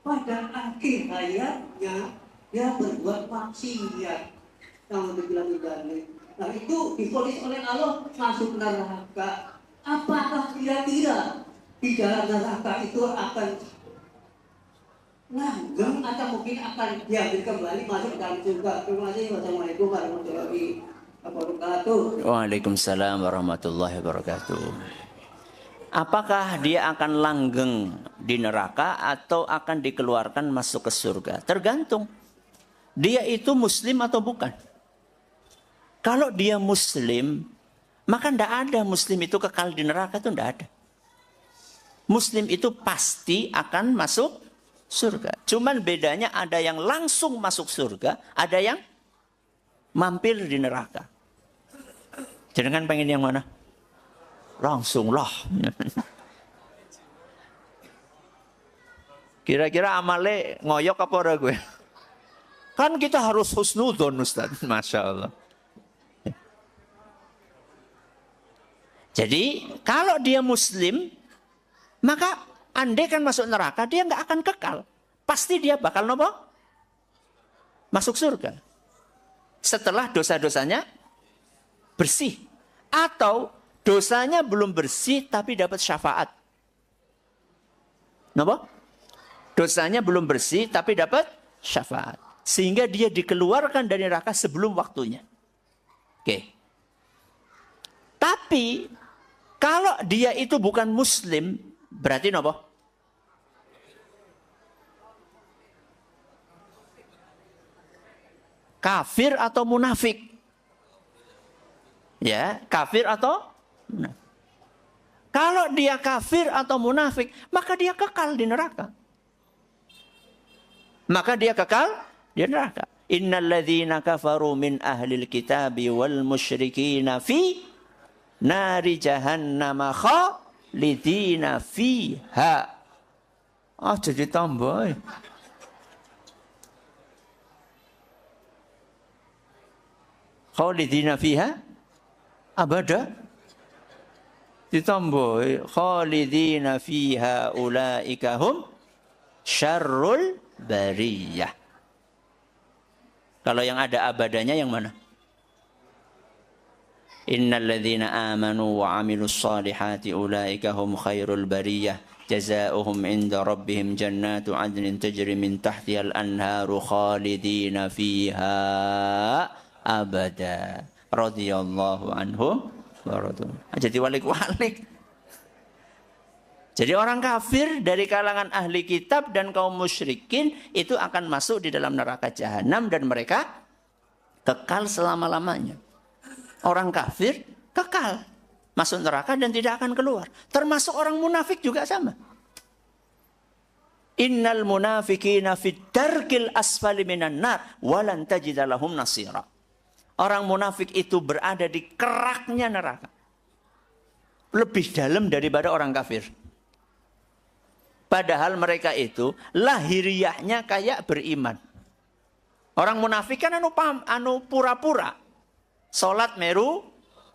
pada akhir hayatnya dia berbuat maksiat. Yang dibilang zalim. Nah itu divonis oleh Allah masuk neraka. Apakah kira-kira di dalam neraka itu akan langgeng atau mungkin akan diambil kembali masuk dalam surga? Terima kasih. Wassalamualaikum warahmatullahi wabarakatuh. Waalaikumsalam warahmatullahi wabarakatuh. Apakah dia akan langgeng di neraka atau akan dikeluarkan masuk ke surga? Tergantung. Dia itu muslim atau bukan. Kalau dia muslim, maka tidak ada muslim itu kekal di neraka, itu tidak ada. Muslim itu pasti akan masuk surga. Cuman bedanya ada yang langsung masuk surga, ada yang mampir di neraka. Jangan pengen yang mana? Langsung lah. Kira-kira amale ngoyok apa ora gue? Kan kita harus husnudzon Ustaz. Masya Allah. Jadi kalau dia muslim, maka Andai kan masuk neraka, dia nggak akan kekal. Pasti dia bakal nopo? Masuk surga. Setelah dosa-dosanya bersih. Atau dosanya belum bersih tapi dapat syafaat. Nopo? Dosanya belum bersih tapi dapat syafaat. Sehingga dia dikeluarkan dari neraka sebelum waktunya. Oke. Tapi kalau dia itu bukan muslim, berarti nopo? Kafir atau munafik? Ya, kafir atau munafik. Kalau dia kafir atau munafik, maka dia kekal di neraka. Maka dia kekal di neraka. Innal ladzina kafaru min ahlil kitabi wal musyrikina fi nari jahannam khalidina fiha. Jadi tambah. Khalidina fiha abada. Ditambah khalidina fiha ulaika hum syarrul bariyah. Kalau yang ada abadanya yang mana? Innal ladzina amanu wa 'amilus solihati ulaika hum khairul bariyah. Jazaohum 'inda rabbihim jannatu 'adnin tajri min tahtihal anharu khalidina fiha abada. Radhiyallahu anhum wa radu. Jadi walik-walik. Jadi orang kafir dari kalangan ahli kitab dan kaum musyrikin itu akan masuk di dalam neraka jahanam dan mereka kekal selama-lamanya. Orang kafir kekal masuk neraka dan tidak akan keluar. Termasuk orang munafik juga sama. Innal munafiqina fid darkil asfali minan nar walan tajida lahum nasira. Orang munafik itu berada di keraknya neraka. Lebih dalam daripada orang kafir. Padahal mereka itu lahiriahnya kayak beriman. Orang munafik kan anu pura-pura. Salat melu,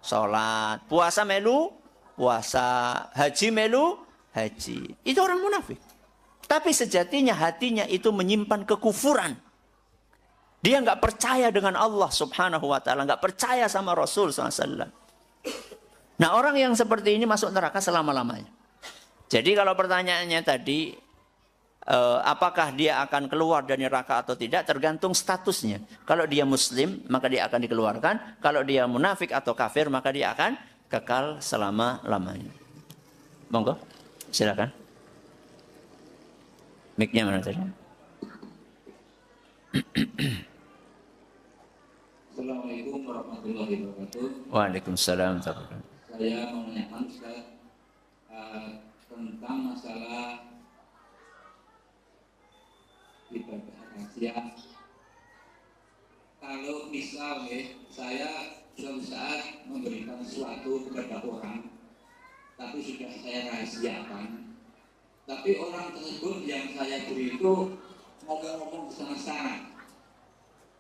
salat. Puasa melu, puasa. Haji melu, haji. Itu orang munafik. Tapi sejatinya hatinya itu menyimpan kekufuran. Dia nggak percaya dengan Allah subhanahu wa ta'ala. Nggak percaya sama Rasul SAW. Nah orang yang seperti ini masuk neraka selama-lamanya. Jadi kalau pertanyaannya tadi, apakah dia akan keluar dari neraka atau tidak, tergantung statusnya. Kalau dia muslim, maka dia akan dikeluarkan. Kalau dia munafik atau kafir, maka dia akan kekal selama-lamanya. Monggo, silakan. Mic-nya mana tadi? Assalamualaikum warahmatullahi wabarakatuh. Waalaikumsalam warahmatullahi wabarakatuh. Saya mau menanyakan tentang masalah ibadah rahasia. Kalau misalnya saya suatu saat memberikan sesuatu kepada orang, tapi sudah saya rahasiakan, tapi orang tersebut yang saya beri itu ngomong-ngomong ke sana-sana,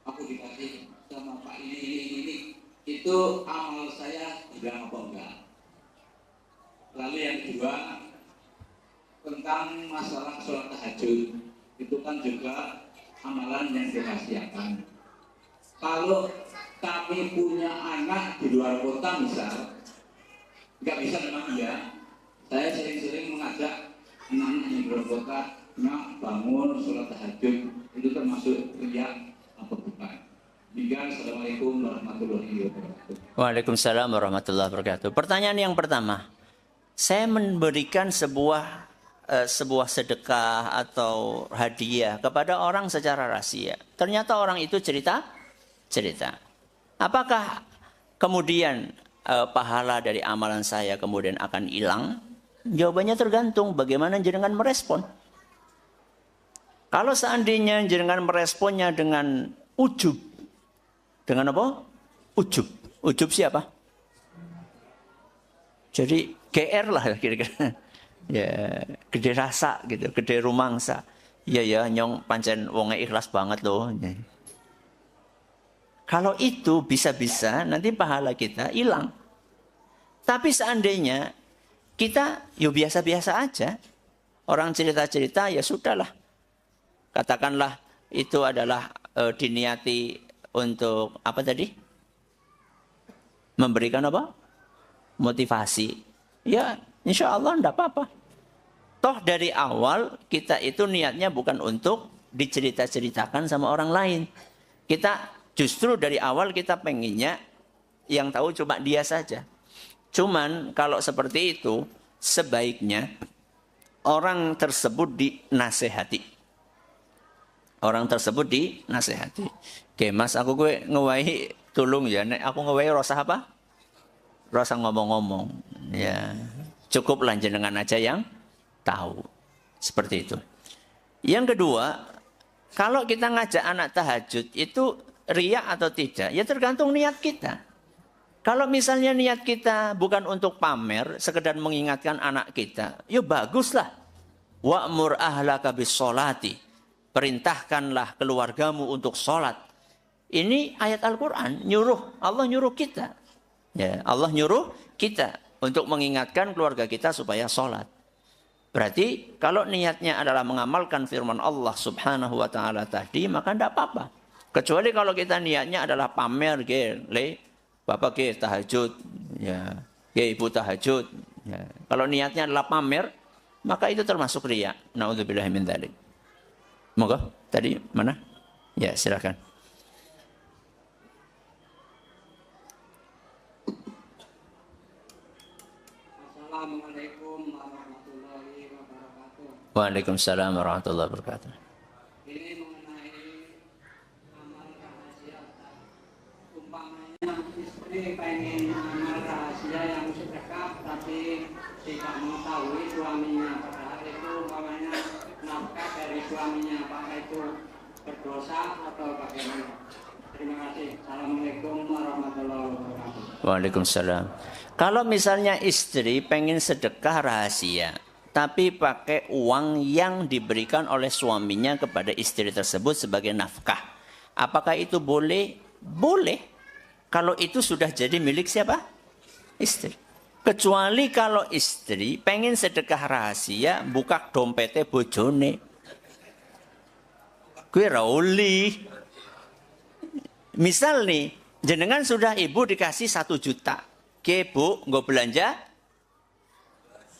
aku dikasih sama Pak ini, itu amal saya bilang apa enggak? Lalu yang kedua, tentang masalah sholat tahajud, itu kan juga amalan yang dirahasiakan. Kalau kami punya anak di luar kota misal, nggak bisa memang iya. Saya sering-sering mengajak anak-anak yang di luar kota, nak bangun sholat tahajud, itu termasuk riya apa bukan? Assalamualaikum warahmatullahi wabarakatuh. Waalaikumsalam warahmatullahi wabarakatuh. Pertanyaan yang pertama, saya memberikan sebuah sedekah atau hadiah kepada orang secara rahasia. Ternyata orang itu cerita. Apakah kemudian pahala dari amalan saya kemudian akan hilang? Jawabannya tergantung bagaimana jenengan merespon. Kalau seandainya jenengan meresponnya dengan ujub. Dengan apa? Ujub. Ujub siapa? Jadi GR lah kira-kira. Ya, gede rasa gitu, gede rumangsa. Iya ya, nyong pancen wonge ikhlas banget loh. Kalau itu bisa-bisa nanti pahala kita hilang. Tapi seandainya kita yo biasa-biasa aja, orang cerita-cerita, ya sudahlah. Katakanlah itu adalah diniati untuk apa tadi? Memberikan apa? Motivasi. Ya, insya Allah tidak apa-apa. Toh dari awal kita itu niatnya bukan untuk dicerita-ceritakan sama orang lain. Kita justru dari awal kita pengennya yang tahu cuma dia saja. Cuman kalau seperti itu sebaiknya orang tersebut dinasehati. Orang tersebut dinasehati. Oke mas, aku gue ngewahi tulung ya. Nek aku ngewahi rasa apa? Rasa ngomong-ngomong. Ya, cukup jenengan aja yang tahu. Seperti itu. Yang kedua, kalau kita ngajak anak tahajud itu riya atau tidak? Ya tergantung niat kita. Kalau misalnya niat kita bukan untuk pamer, sekedar mengingatkan anak kita, ya baguslah. Wa'mur ahlaka bis-sholati. Perintahkanlah keluargamu untuk sholat. Ini ayat Al-Quran, Allah nyuruh kita. Ya, Allah nyuruh kita untuk mengingatkan keluarga kita supaya sholat. Berarti kalau niatnya adalah mengamalkan firman Allah subhanahu wa ta'ala tadi, maka tidak apa-apa. Kecuali kalau kita niatnya adalah pamer, bapak tahajud, ya, ibu tahajud. Ya. Kalau niatnya adalah pamer, maka itu termasuk riya. Na'udzubillahi min dzalik. Moga tadi mana? Ya, silakan. Assalamualaikum warahmatullahi wabarakatuh. Waalaikumsalam warahmatullahi wabarakatuh. Ini mengenai amal rahasia. Umpamanya istri pengen amal rahasia yang sedekah tapi tidak mengetahui suaminya, padahal itu umpamanya nafkah dari suaminya, apakah itu berdosa atau bagaimana? Terima kasih. Assalamualaikum warahmatullahi wabarakatuh. Waalaikumsalam. Kalau misalnya istri pengen sedekah rahasia, tapi pakai uang yang diberikan oleh suaminya kepada istri tersebut sebagai nafkah, apakah itu boleh? Boleh. Kalau itu sudah jadi milik siapa? Istri. Kecuali kalau istri pengen sedekah rahasia, buka dompetnya bojone. Gue rauli. Misal nih, jenengan sudah ibu dikasih 1 juta. Oke bu, nggak belanja?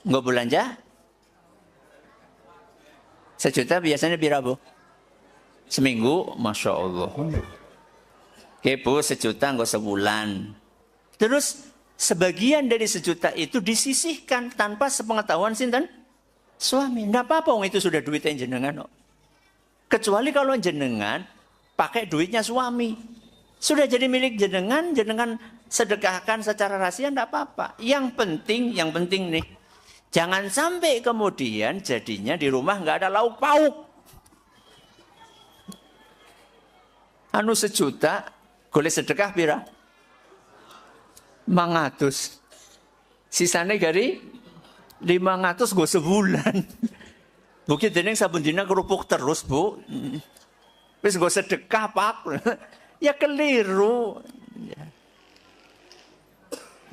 Nggak belanja? 1 juta biasanya berapa bu? Seminggu, Masya Allah. Oke bu, 1 juta nggak sebulan. Terus sebagian dari 1 juta itu disisihkan tanpa sepengetahuan sinten? Suami. Nggak apa-apa, itu sudah duitnya jenengan. Kecuali kalau jenengan pakai duitnya suami. Sudah jadi milik jenengan, jenengan sedekahkan secara rahasia, tidak apa-apa. Yang penting nih, jangan sampai kemudian jadinya di rumah nggak ada lauk pauk. 1 juta, boleh sedekah pira? 500. Sisanya dari 500 gue sebulan. Bukit deneng sabun dina kerupuk terus bu. Wis gue sedekah pak. Ya keliru.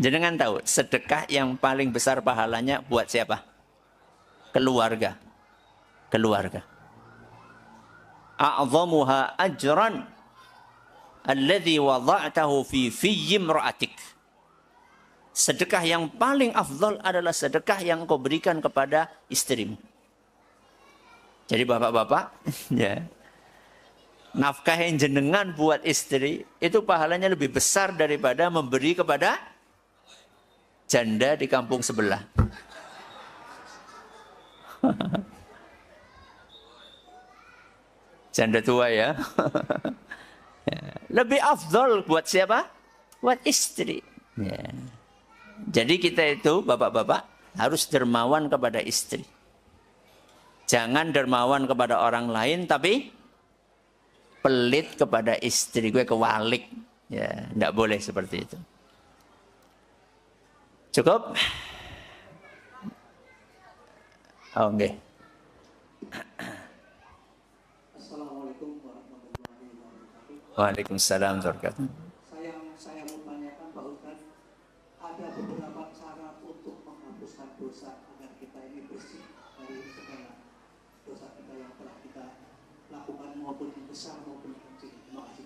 Jenengan tahu sedekah yang paling besar pahalanya buat siapa? Keluarga. Keluarga. A'zamuha ajran alladhi wada'tahu fi imra'atik. Sedekah yang paling afdal adalah sedekah yang kau berikan kepada istrimu. Jadi bapak-bapak, ya. Nafkah yang jenengan buat istri itu pahalanya lebih besar daripada memberi kepada janda di kampung sebelah. Janda tua ya. Lebih afdol buat siapa? Buat istri. Ya. Jadi kita itu bapak-bapak harus dermawan kepada istri. Jangan dermawan kepada orang lain tapi pelit kepada istri, gue kewalik. Ya, enggak boleh seperti itu. Cukup? Oh, okay. Assalamualaikum warahmatullahi wabarakatuh. Waalaikumsalam warahmatullahi wabarakatuh. Saya mau tanyakan Pak Ustaz, ada beberapa cara untuk menghapuskan dosa agar kita ini bersih. dari segala dosa kita yang telah kita lakukan maupun yang besar maupun yang kecil. Terima kasih.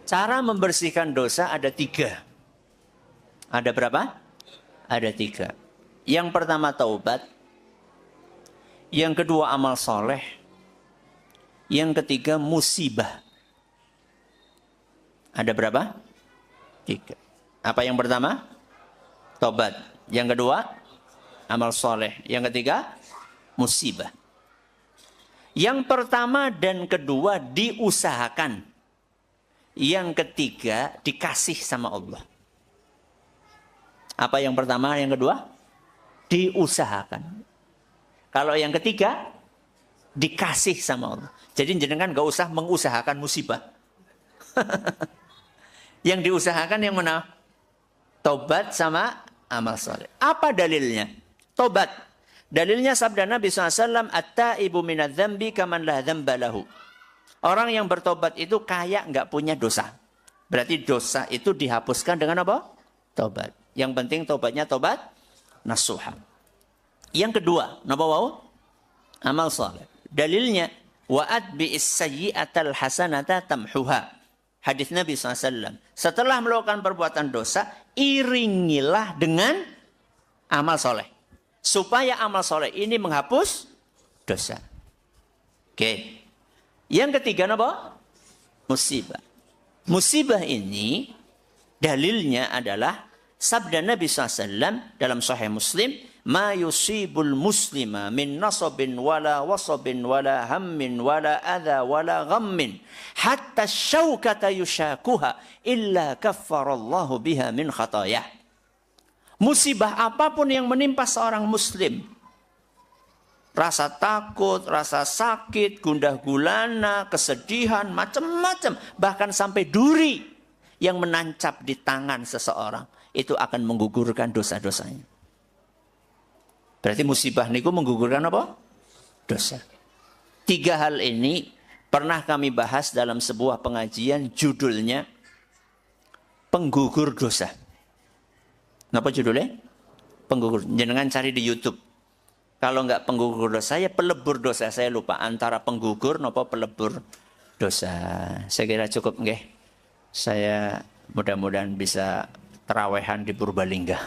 Cara membersihkan dosa ada 3. Ada berapa? Ada 3. Yang pertama taubat. Yang kedua amal soleh. Yang ketiga musibah. Ada berapa? 3. Apa yang pertama? Taubat. Yang kedua amal soleh. Yang ketiga musibah. Yang pertama dan kedua diusahakan. Yang ketiga dikasih sama Allah. Apa yang pertama, yang kedua? Diusahakan. Kalau yang ketiga, dikasih sama Allah. Jadi jenengan gak usah mengusahakan musibah. Yang diusahakan yang mana? Tobat sama amal soleh. Apa dalilnya? Tobat. Dalilnya sabda Nabi SAW, At-taibu minadz-dzambi kaman la dzamba lahu. Orang yang bertobat itu kayak gak punya dosa. Berarti dosa itu dihapuskan dengan apa? Tobat. Yang penting tobatnya tobat nasuha. Yang kedua, napa wau? Amal saleh. Dalilnya wa'at bi'is sayyi'atal hasanata tamhuha. Hadis Nabi SAW. Setelah melakukan perbuatan dosa, iringilah dengan amal soleh. Supaya amal soleh ini menghapus dosa. Oke. Yang ketiga napa? Musibah. Musibah ini dalilnya adalah sabda Nabi SAW dalam Sahih Muslim, ma yusibul muslima min nasabin wala wasabin wala hammin wala adha wala ghammin hatta syaukata yushakuha illa kaffarallahu biha min khatayah. Musibah apapun yang menimpa seorang muslim, rasa takut, rasa sakit, gundah gulana, kesedihan, macam-macam, bahkan sampai duri yang menancap di tangan seseorang, itu akan menggugurkan dosa-dosanya. Berarti musibah niku menggugurkan apa? Dosa. 3 hal ini pernah kami bahas dalam sebuah pengajian, judulnya penggugur dosa. Napa judulnya? Penggugur. Jangan cari di YouTube. Kalau enggak penggugur dosa, ya pelebur dosa. Saya lupa antara penggugur napa pelebur dosa. Saya kira cukup nggih. Saya mudah-mudahan bisa terawehan di Purbalingga.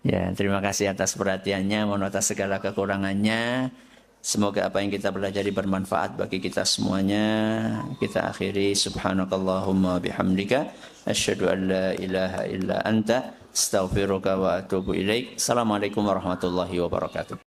Ya, terima kasih atas perhatiannya, mohon atas segala kekurangannya. Semoga apa yang kita pelajari bermanfaat bagi kita semuanya. Kita akhiri subhanakallahumma bihamdika asyhadu an la ilaha illa anta astaghfiruka wa atubu ilaik. Assalamualaikum warahmatullahi wabarakatuh.